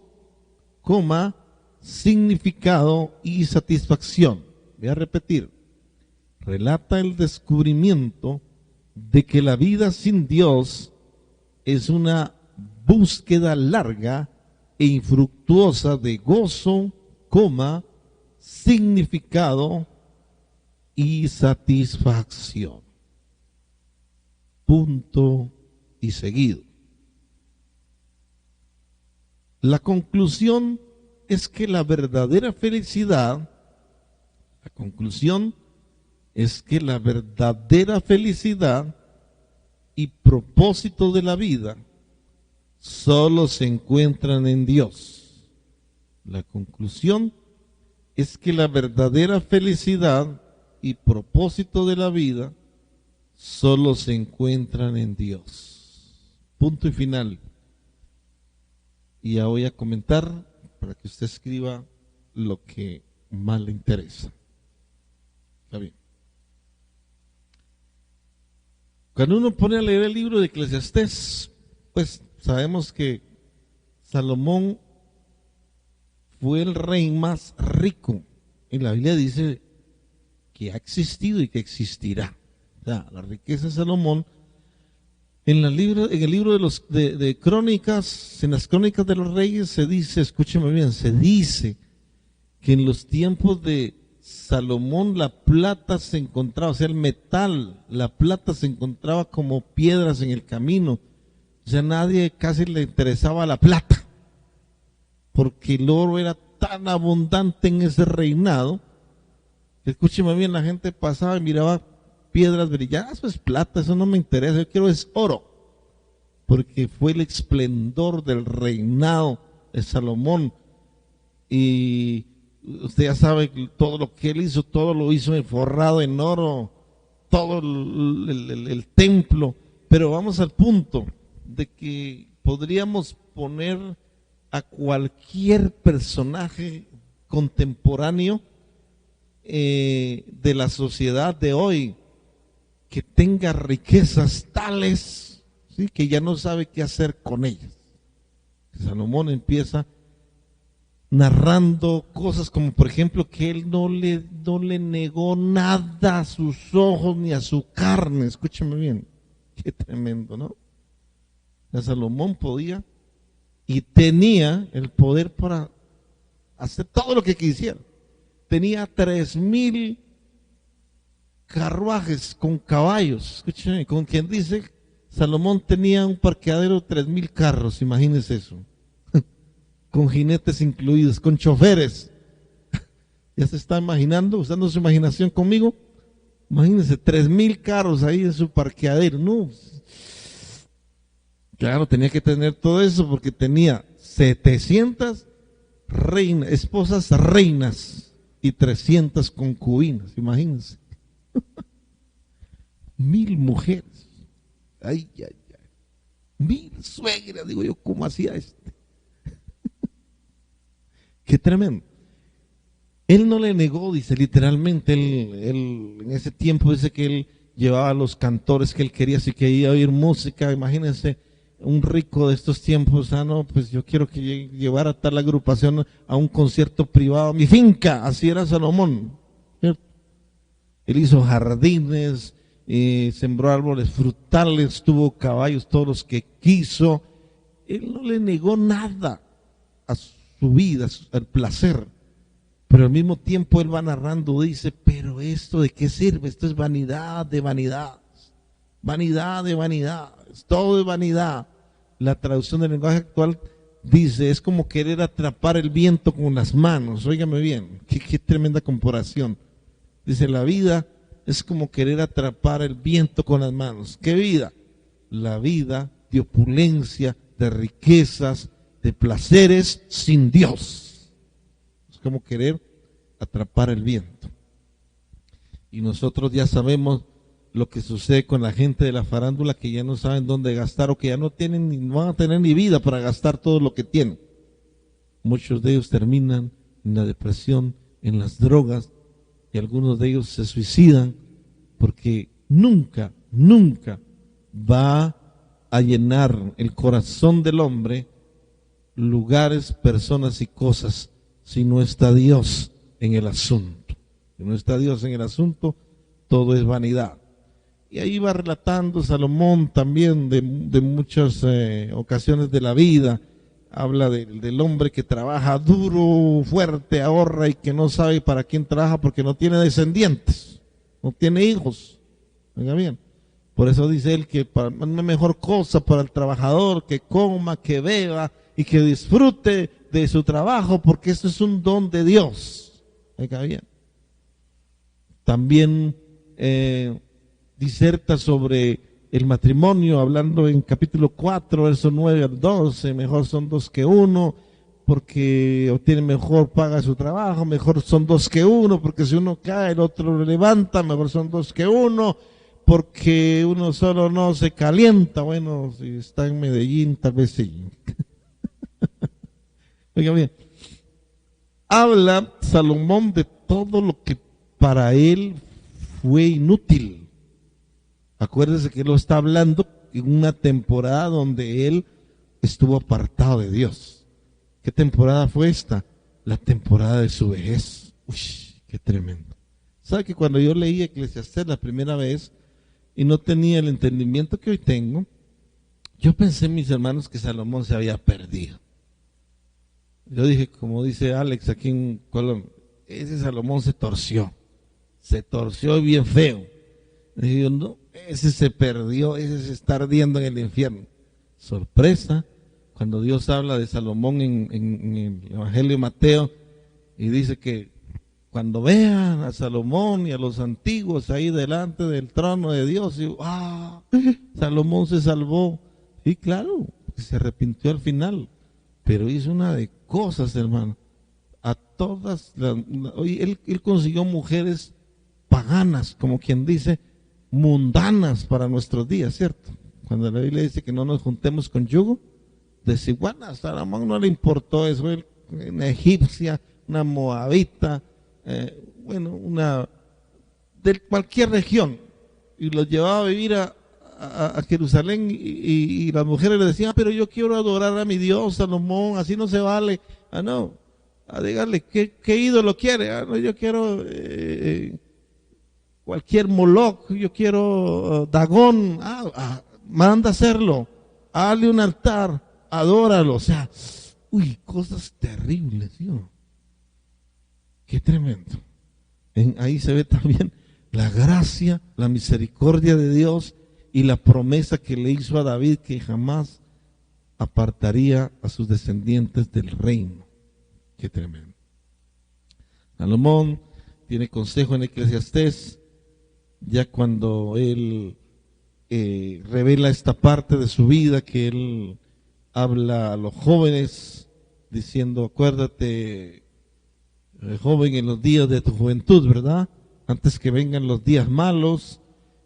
significado y satisfacción. Voy a repetir. Relata el descubrimiento de que la vida sin Dios es una búsqueda larga e infructuosa de gozo, significado y satisfacción. Punto y seguido. La conclusión es que la verdadera felicidad y propósito de la vida solo se encuentran en Dios. La conclusión es que la verdadera felicidad y propósito de la vida solo se encuentran en Dios. Punto y final. Y ya voy a comentar para que usted escriba lo que más le interesa. Está bien. Cuando uno pone a leer el libro de Eclesiastés, pues sabemos que Salomón fue el rey más rico. Y la Biblia dice que ha existido y que existirá. O sea, la riqueza de Salomón. En el libro de Crónicas, en las Crónicas de los Reyes se dice, escúcheme bien, se dice que en los tiempos de Salomón la plata se encontraba, o sea, el metal, la plata se encontraba como piedras en el camino. O sea, nadie casi le interesaba la plata, porque el oro era tan abundante en ese reinado. Escúcheme bien, la gente pasaba y miraba piedras brillantes, eso es plata, eso no me interesa, yo quiero es oro, porque fue el esplendor del reinado de Salomón. Y usted ya sabe todo lo que él hizo, todo lo hizo forrado en oro, todo el templo. Pero vamos al punto de que podríamos poner a cualquier personaje contemporáneo de la sociedad de hoy que tenga riquezas tales, ¿sí?, que ya no sabe qué hacer con ellas. Salomón empieza narrando cosas como, por ejemplo, que él no le negó nada a sus ojos ni a su carne. Escúcheme bien, qué tremendo, ¿no? Salomón podía y tenía el poder para hacer todo lo que quisiera. Tenía 3,000 carruajes con caballos. Escúchame, con quien dice, Salomón tenía un parqueadero de 3,000 carros, imagínense eso. Con jinetes incluidos, con choferes. ¿Ya se está imaginando, usando su imaginación conmigo? Imagínense, 3,000 carros ahí en su parqueadero. No, claro, tenía que tener todo eso porque tenía 700 esposas reinas y 300 concubinas, imagínense. 1,000 mujeres. Ay, ay, ay. 1,000 suegras, digo yo, ¿cómo hacía este? Qué tremendo. Él no le negó, dice literalmente, él en ese tiempo dice que él llevaba a los cantores que él quería, si quería oír música, imagínense, un rico de estos tiempos, no, pues yo quiero que llevara tal agrupación a un concierto privado a mi finca, así era Salomón, ¿cierto? Él hizo jardines, sembró árboles frutales, tuvo caballos, todos los que quiso, él no le negó nada a su vida, al placer. Pero al mismo tiempo él va narrando, dice, pero esto de qué sirve, esto es vanidad de vanidades, vanidad de vanidades, todo es vanidad. La traducción del lenguaje actual dice, es como querer atrapar el viento con las manos, óigame bien, qué tremenda comparación. Dice, la vida es como querer atrapar el viento con las manos. ¿Qué vida? La vida de opulencia, de riquezas, de placeres sin Dios. Como querer atrapar el viento. Y nosotros ya sabemos lo que sucede con la gente de la farándula, que ya no saben dónde gastar, o que ya no tienen ni van a tener ni vida para gastar todo lo que tienen. Muchos de ellos terminan en la depresión, en las drogas, y algunos de ellos se suicidan porque nunca va a llenar el corazón del hombre lugares, personas y cosas si no está Dios en el asunto. Si no está Dios en el asunto, todo es vanidad. Y ahí va relatando Salomón también de muchas ocasiones de la vida. Habla del hombre que trabaja duro, fuerte, ahorra y que no sabe para quién trabaja porque no tiene descendientes, no tiene hijos. Oiga bien. Por eso dice él que para una mejor cosa para el trabajador que coma, que beba y que disfrute de su trabajo, porque eso es un don de Dios. Oiga bien. También diserta sobre el matrimonio, hablando en capítulo 4, verso 9 al 12, mejor son dos que uno, porque obtiene mejor paga su trabajo, mejor son dos que uno, porque si uno cae el otro lo levanta, mejor son dos que uno, porque uno solo no se calienta. Bueno, si está en Medellín, tal vez sí. Oiga bien, habla Salomón de todo lo que para él fue inútil. Acuérdese que él lo está hablando en una temporada donde él estuvo apartado de Dios. ¿Qué temporada fue esta? La temporada de su vejez. Uy, qué tremendo. ¿Sabe que cuando yo leí Eclesiastés la primera vez y no tenía el entendimiento que hoy tengo, yo pensé, mis hermanos, que Salomón se había perdido? Yo dije, como dice Alex aquí en Colombia, ese Salomón se torció bien feo. Y yo, no, ese se perdió, ese se está ardiendo en el infierno. Sorpresa, cuando Dios habla de Salomón en el Evangelio de Mateo, y dice que cuando vean a Salomón y a los antiguos ahí delante del trono de Dios, y, Salomón se salvó. Y claro, se arrepintió al final, pero hizo una de cosas, hermano. A todas, él consiguió mujeres paganas, como quien dice, mundanas para nuestros días, ¿cierto? Cuando la Biblia dice que no nos juntemos con yugo desigual, a Salomón no le importó eso. Él, una egipcia, una moabita, una de cualquier región, y los llevaba a vivir a Jerusalén, y las mujeres le decían, pero yo quiero adorar a mi Dios, Salomón, así no se vale. No, a dígale, ¿qué ídolo quiere? No, yo quiero cualquier Moloch, yo quiero Dagón. Manda a hacerlo, hazle un altar, adóralo. O sea, uy, cosas terribles, ¿sí o no? Qué tremendo. Ahí se ve también la gracia, la misericordia de Dios y la promesa que le hizo a David que jamás apartaría a sus descendientes del reino. Qué tremendo. Salomón tiene consejo en Eclesiastés, ya cuando él revela esta parte de su vida, que él habla a los jóvenes diciendo: acuérdate, joven, en los días de tu juventud, ¿verdad? Antes que vengan los días malos.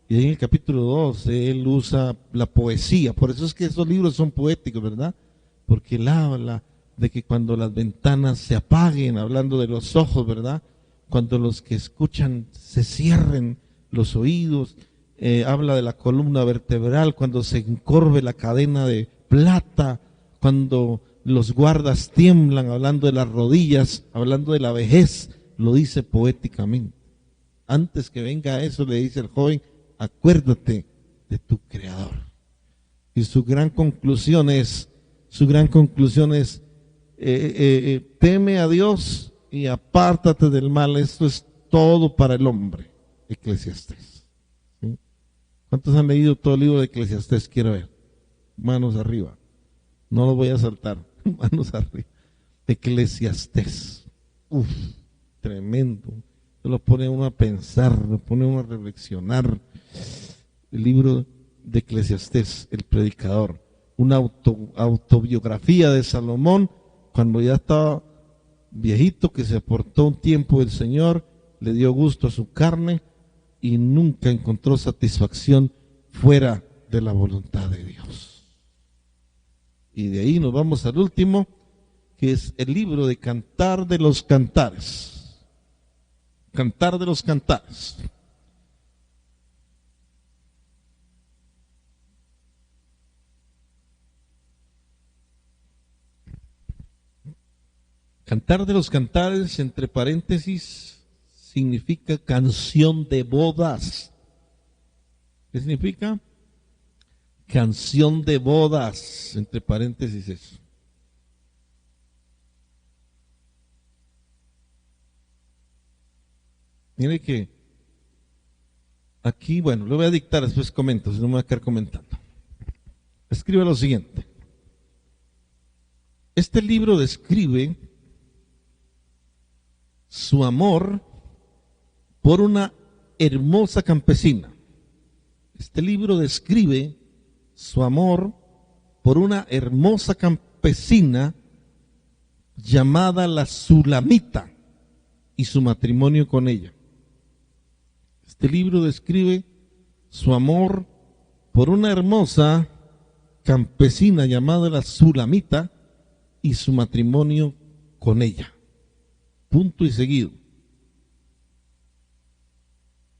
Y en el capítulo 12 él usa la poesía. Por eso es que esos libros son poéticos, ¿verdad? Porque él habla de que cuando las ventanas se apaguen, hablando de los ojos, ¿verdad? Cuando los que escuchan se cierren los oídos, habla de la columna vertebral, cuando se encorve la cadena de plata, cuando los guardas tiemblan, hablando de las rodillas, hablando de la vejez, lo dice poéticamente. Antes que venga eso, le dice el joven: acuérdate de tu Creador. Y su gran conclusión es, teme a Dios y apártate del mal. Esto es todo para el hombre. Eclesiastés. ¿Sí? ¿Cuántos han leído todo el libro de Eclesiastés? Quiero ver. Manos arriba. No lo voy a saltar. Manos arriba. Eclesiastés. Uf, tremendo. Lo pone uno a pensar, lo pone uno a reflexionar. El libro de Eclesiastés, el predicador, una autobiografía de Salomón, cuando ya estaba viejito, que se apartó un tiempo del Señor, le dio gusto a su carne y nunca encontró satisfacción fuera de la voluntad de Dios. Y de ahí nos vamos al último, que es el libro de Cantar de los Cantares. Cantar de los Cantares. Cantar de los Cantares, entre paréntesis, significa canción de bodas. ¿Qué significa? Canción de bodas, entre paréntesis eso. Mire que aquí, bueno, lo voy a dictar, después comento, si no me voy a quedar comentando. Escribe lo siguiente. Este libro describe su amor por una hermosa campesina. Este libro describe su amor por una hermosa campesina llamada la Sulamita y su matrimonio con ella. Este libro describe su amor por una hermosa campesina llamada la Sulamita y su matrimonio con ella. Punto y seguido.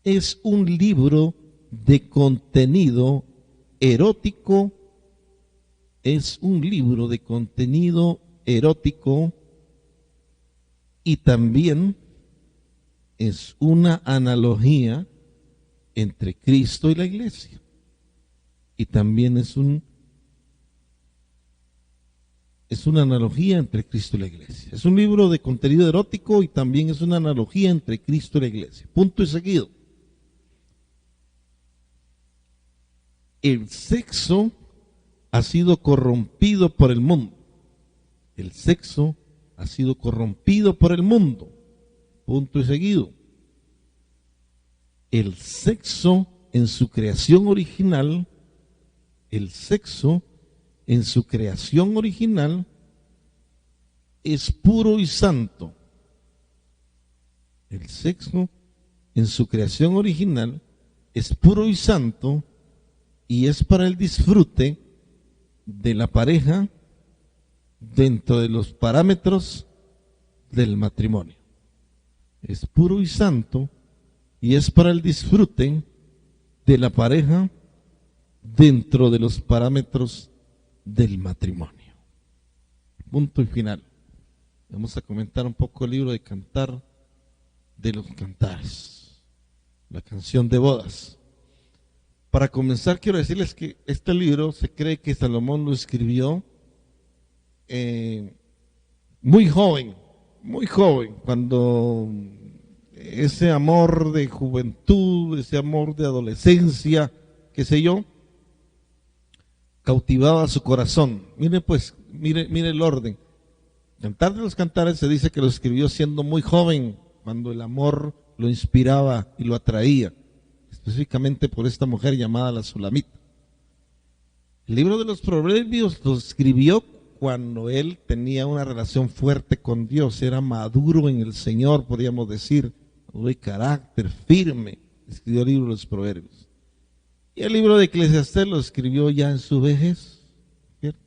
Es un libro de contenido erótico. Es un libro de contenido erótico y también es una analogía entre Cristo y la iglesia. Y también es una analogía entre Cristo y la iglesia. Es un libro de contenido erótico y también es una analogía entre Cristo y la iglesia. Punto y seguido. El sexo ha sido corrompido por el mundo. El sexo ha sido corrompido por el mundo. Punto y seguido. El sexo en su creación original, es puro y santo. El sexo en su creación original es puro y santo y es para el disfrute de la pareja dentro de los parámetros del matrimonio. Es puro y santo y es para el disfrute de la pareja dentro de los parámetros del matrimonio. Punto y final. Vamos a comentar un poco el libro de Cantar de los Cantares, la canción de bodas. Para comenzar, quiero decirles que este libro se cree que Salomón lo escribió muy joven, cuando ese amor de juventud, ese amor de adolescencia, qué sé yo, cautivaba su corazón. Mire pues, mire el orden. Cantar de los Cantares se dice que lo escribió siendo muy joven, cuando el amor lo inspiraba y lo atraía, específicamente por esta mujer llamada la Sulamita. El libro de los Proverbios lo escribió cuando él tenía una relación fuerte con Dios, era maduro en el Señor, podríamos decir, de carácter firme. Escribió el libro de los Proverbios. Y el libro de Eclesiastés lo escribió ya en su vejez, ¿cierto?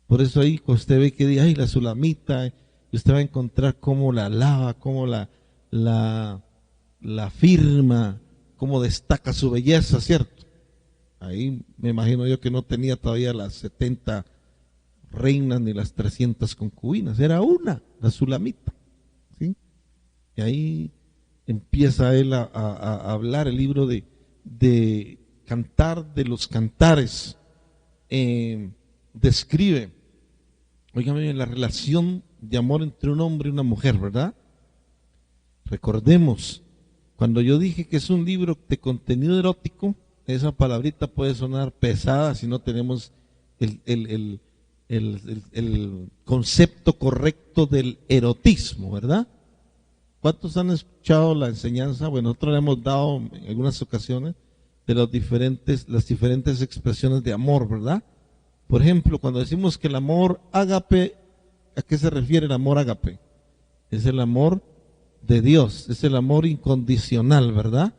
Por eso ahí usted ve que dice, ay, la Sulamita, y usted va a encontrar cómo la alaba, cómo la firma, cómo destaca su belleza, ¿cierto? Ahí me imagino yo que no tenía todavía las 70 reinas ni las 300 concubinas, era una, la Sulamita, ¿sí? Y ahí empieza él a hablar el libro de Cantar de los Cantares. Describe, oígame, la relación de amor entre un hombre y una mujer, ¿verdad? Recordemos, cuando yo dije que es un libro de contenido erótico, esa palabrita puede sonar pesada si no tenemos el concepto correcto del erotismo, ¿verdad? ¿Cuántos han escuchado la enseñanza? Bueno, nosotros le hemos dado en algunas ocasiones de las diferentes expresiones de amor, ¿verdad? Por ejemplo, cuando decimos que el amor ágape, ¿a qué se refiere el amor ágape? Es el amor de Dios, es el amor incondicional, ¿verdad?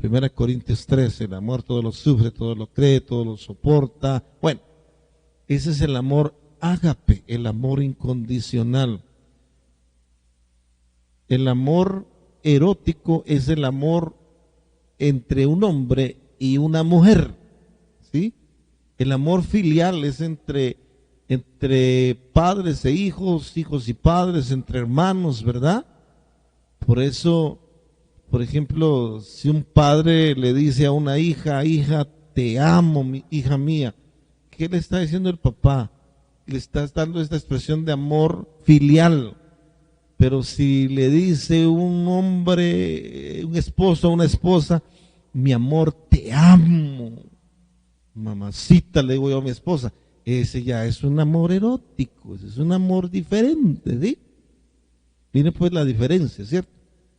1 Corintios 13, el amor todo lo sufre, todo lo cree, todo lo soporta. Bueno, ese es el amor ágape, el amor incondicional. El amor erótico es el amor entre un hombre y una mujer, ¿sí? El amor filial es entre padres e hijos, hijos y padres, entre hermanos, ¿verdad? Por eso, por ejemplo, si un padre le dice a una hija, hija, te amo, hija mía, ¿qué le está diciendo el papá? Le está dando esta expresión de amor filial. Pero si le dice un hombre, un esposo a una esposa, mi amor, te amo, mamacita, le digo yo a mi esposa, ese ya es un amor erótico, ese es un amor diferente, ¿sí? Miren pues la diferencia, ¿cierto?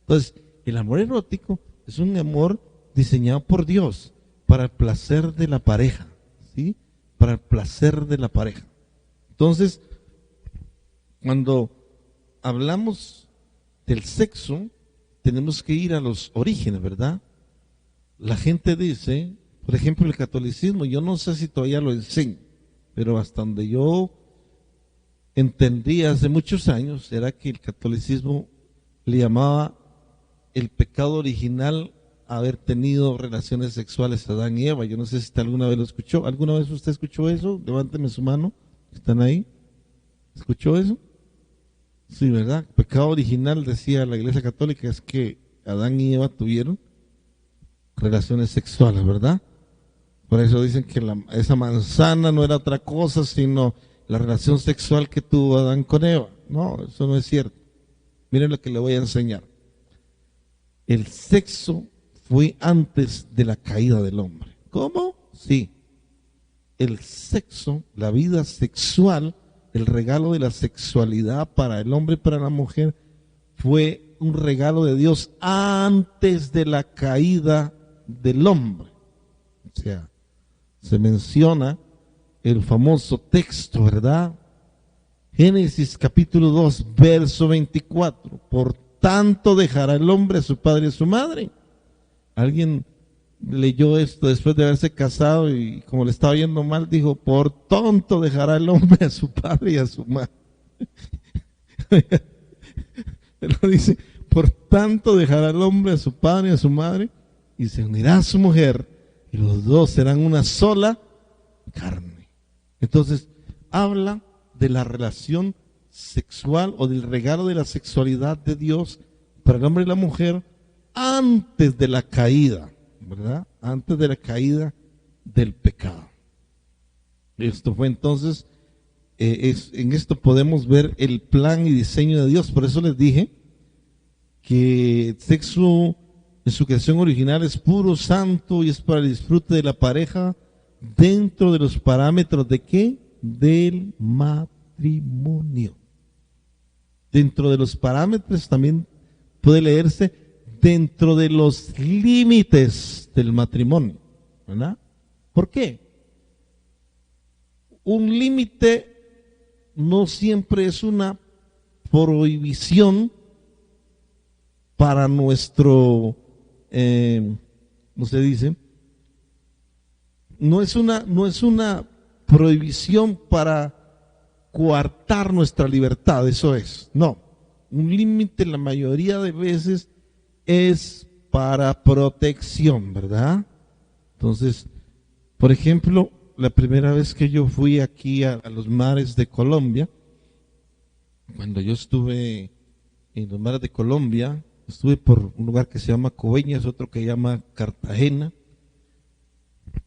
Entonces, el amor erótico es un amor diseñado por Dios para el placer de la pareja, ¿sí? Para el placer de la pareja. Entonces, cuando hablamos del sexo, tenemos que ir a los orígenes, ¿verdad? La gente dice, por ejemplo, el catolicismo, yo no sé si todavía lo enseño, pero hasta donde yo entendí hace muchos años, era que el catolicismo le llamaba el pecado original a haber tenido relaciones sexuales a Adán y Eva. Yo no sé si usted alguna vez lo escuchó. ¿Alguna vez usted escuchó eso? Levánteme su mano. ¿Están ahí? ¿Escuchó eso? Sí, ¿verdad? Pecado original, decía la Iglesia Católica, es que Adán y Eva tuvieron relaciones sexuales, ¿verdad? Por eso dicen que esa manzana no era otra cosa sino la relación sexual que tuvo Adán con Eva. No, eso no es cierto. Miren lo que le voy a enseñar. El sexo fue antes de la caída del hombre. ¿Cómo? Sí. El sexo, la vida sexual, el regalo de la sexualidad para el hombre y para la mujer fue un regalo de Dios antes de la caída del hombre. O sea, se menciona el famoso texto, ¿verdad? Génesis capítulo 2, verso 24. Por tanto dejará el hombre a su padre y a su madre. Alguien leyó esto después de haberse casado y como le estaba yendo mal, dijo, por tonto dejará el hombre a su padre y a su madre. Él lo dice, por tanto dejará el hombre a su padre y a su madre y se unirá a su mujer y los dos serán una sola carne. Entonces, habla de la relación sexual o del regalo de la sexualidad de Dios para el hombre y la mujer antes de la caída, ¿verdad? Antes de la caída del pecado. Esto fue entonces en esto podemos ver el plan y diseño de Dios. Por eso les dije que el sexo en su creación original es puro, santo y es para el disfrute de la pareja dentro de los parámetros ¿de qué? Del matrimonio. Dentro de los parámetros también puede leerse dentro de los límites del matrimonio, ¿verdad? ¿Por qué? Un límite no siempre es una prohibición para nuestro, ¿cómo se dice? No es una prohibición para coartar nuestra libertad, eso es. No, un límite la mayoría de veces es para protección, ¿verdad? Entonces, por ejemplo, la primera vez que yo fui aquí a los mares de Colombia, cuando yo estuve en los mares de Colombia, estuve por un lugar que se llama Coveñas, otro que se llama Cartagena,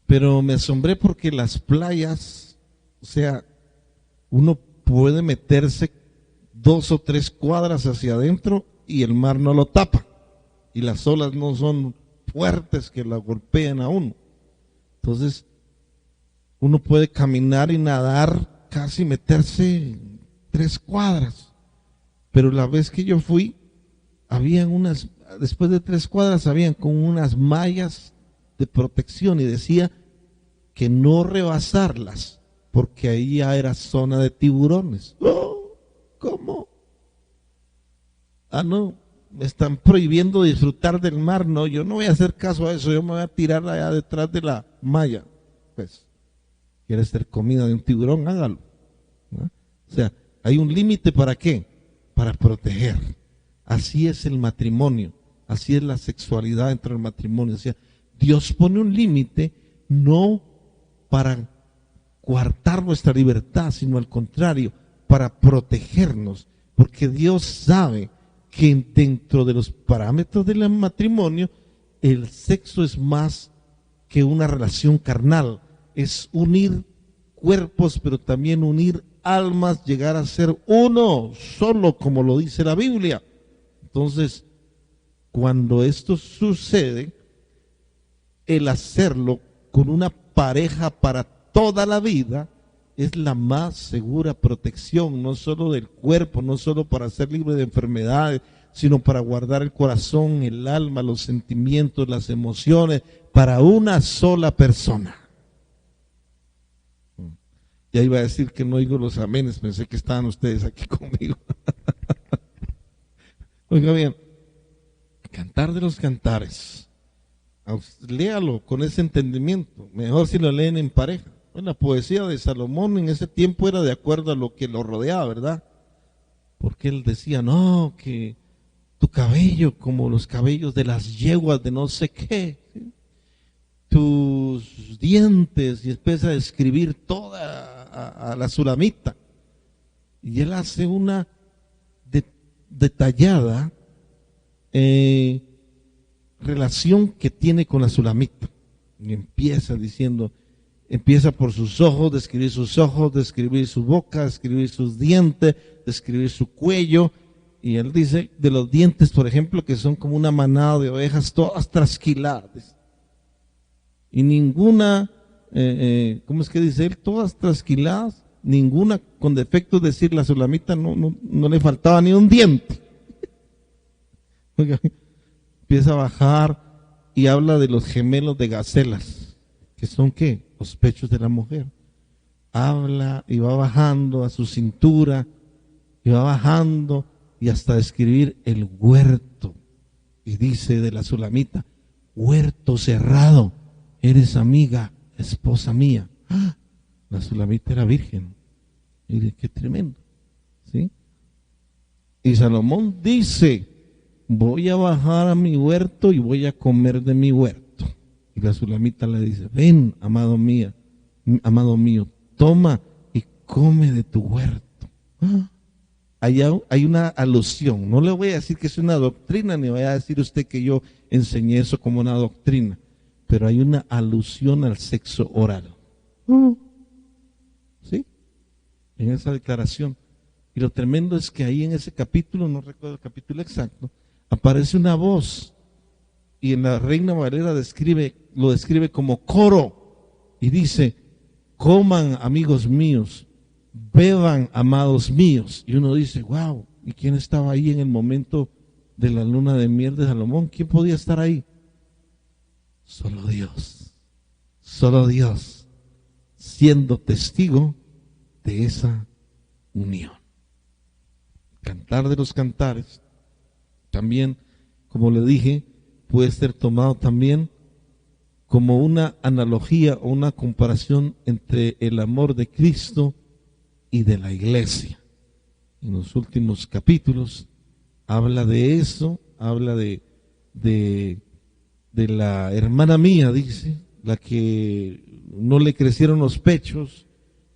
pero me asombré porque las playas, o sea, uno puede meterse 2 o 3 cuadras hacia adentro y el mar no lo tapa, y las olas no son fuertes que la golpean a uno. Entonces, uno puede caminar y nadar, casi meterse 3 cuadras. Pero la vez que yo fui, después de 3 cuadras, habían como unas mallas de protección y decía que no rebasarlas, porque ahí ya era zona de tiburones. Oh, ¿cómo? Ah, no, me están prohibiendo disfrutar del mar. No, yo no voy a hacer caso a eso, yo me voy a tirar allá detrás de la malla. Pues, quiere ser comida de un tiburón, hágalo, ¿no? O sea, hay un límite ¿para qué? Para proteger. Así es el matrimonio, así es la sexualidad dentro del matrimonio. O sea, Dios pone un límite no para coartar nuestra libertad, sino al contrario, para protegernos, porque Dios sabe que dentro de los parámetros del matrimonio, el sexo es más que una relación carnal, es unir cuerpos, pero también unir almas, llegar a ser uno solo, como lo dice la Biblia. Entonces, cuando esto sucede, el hacerlo con una pareja para toda la vida es la más segura protección, no solo del cuerpo, no solo para ser libre de enfermedades, sino para guardar el corazón, el alma, los sentimientos, las emociones, para una sola persona. Ya iba a decir que no oigo los amenes, pensé que estaban ustedes aquí conmigo. Oiga bien, Cantar de los Cantares. Léalo con ese entendimiento, mejor si lo leen en pareja. Bueno, la poesía de Salomón en ese tiempo era de acuerdo a lo que lo rodeaba, ¿verdad? Porque él decía, no, que tu cabello como los cabellos de las yeguas de no sé qué, ¿sí? Tus dientes, y empieza a describir toda a la sulamita. Y él hace una detallada relación que tiene con la sulamita. Y empieza por sus ojos, describir sus ojos, describir su boca, describir sus dientes, describir su cuello. Y él dice de los dientes, por ejemplo, que son como una manada de ovejas todas trasquiladas. Y ninguna, ¿cómo es que dice él? Todas trasquiladas, ninguna con defectos, es decir, la sulamita no le faltaba ni un diente. Empieza a bajar y habla de los gemelos de gacelas, que son ¿qué? Los pechos de la mujer. Habla y va bajando a su cintura, y va bajando y hasta describir el huerto. Y dice de la sulamita, huerto cerrado, eres amiga, esposa mía. ¡Ah! La sulamita era virgen. Mire qué tremendo, ¿sí? Y Salomón dice, voy a bajar a mi huerto y voy a comer de mi huerto. Y la sulamita le dice, ven, amado mío, toma y come de tu huerto. ¡Ah! Hay una alusión, no le voy a decir que es una doctrina, ni voy a decir usted que yo enseñé eso como una doctrina, pero hay una alusión al sexo oral. ¿Sí? en esa declaración. Y lo tremendo es que ahí en ese capítulo, no recuerdo el capítulo exacto, aparece una voz, y en la Reina Valera lo describe como coro, y dice: coman, amigos míos, beban, amados míos. Y uno dice: wow, ¿y quién estaba ahí en el momento de la luna de miel de Salomón? ¿Quién podía estar ahí? Solo Dios, siendo testigo de esa unión. Cantar de los cantares, también, como le dije, puede ser tomado también como una analogía o una comparación entre el amor de Cristo y de la iglesia. En los últimos capítulos habla de eso, habla de la hermana mía, dice, la que no le crecieron los pechos,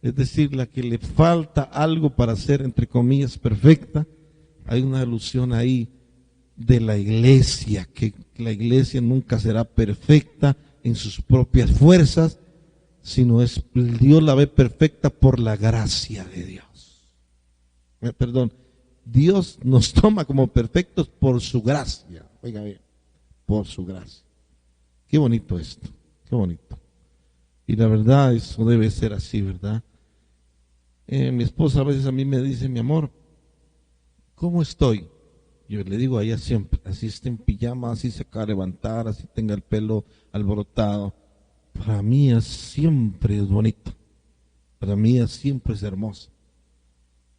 es decir, la que le falta algo para ser, entre comillas, perfecta. Hay una alusión ahí de la iglesia, que la iglesia nunca será perfecta en sus propias fuerzas, sino Dios la ve perfecta por la gracia de Dios. Perdón, Dios nos toma como perfectos por su gracia. Oiga bien, por su gracia. Qué bonito esto, qué bonito. Y la verdad, eso debe ser así, ¿verdad? Mi esposa a veces a mí me dice: mi amor, ¿cómo estoy? Yo le digo a ella siempre, así esté en pijama, así se acaba de levantar, así tenga el pelo alborotado. Para mí siempre es bonito. Para mí siempre es hermoso.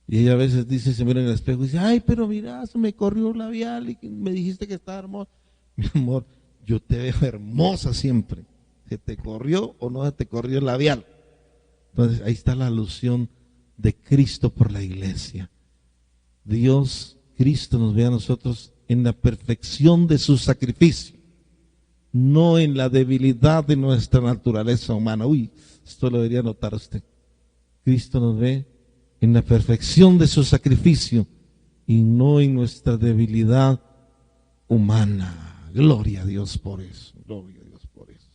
Y ella a veces dice, se mira en el espejo y dice: ay, pero mira, se me corrió un labial y me dijiste que estaba hermosa. Mi amor, yo te veo hermosa siempre. ¿Se te corrió o no se te corrió el labial? Entonces ahí está la alusión de Cristo por la iglesia. Cristo nos ve a nosotros en la perfección de su sacrificio, no en la debilidad de nuestra naturaleza humana. Uy, esto lo debería notar usted. Cristo nos ve en la perfección de su sacrificio y no en nuestra debilidad humana. Gloria a Dios por eso. Gloria a Dios por eso.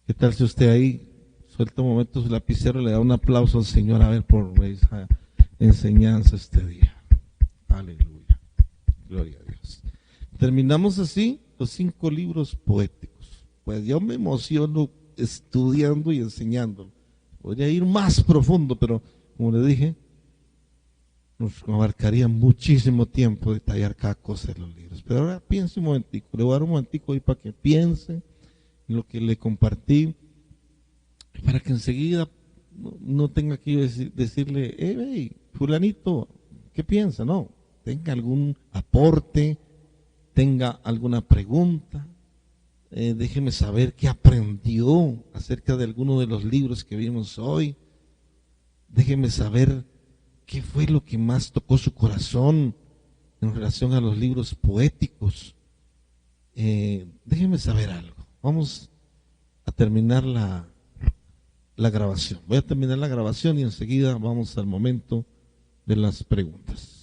¿Qué tal si usted ahí suelta un momento su lapicero y le da un aplauso al Señor, a ver, por esa enseñanza este día? Aleluya. Gloria a Dios. Terminamos así los 5 libros poéticos. Pues yo me emociono estudiando y enseñando. Podría ir más profundo, pero como le dije, nos abarcaría muchísimo tiempo detallar cada cosa de los libros. Pero ahora piense un momentico, le voy a dar un momentico ahí para que piense en lo que le compartí, para que enseguida no tenga que decirle: hey, fulanito, ¿qué piensa? No, tenga algún aporte, tenga alguna pregunta, déjeme saber qué aprendió acerca de alguno de los libros que vimos hoy. Déjeme saber qué fue lo que más tocó su corazón en relación a los libros poéticos. Déjeme saber algo. Vamos a terminar la grabación. Voy a terminar la grabación y enseguida vamos al momento de las preguntas.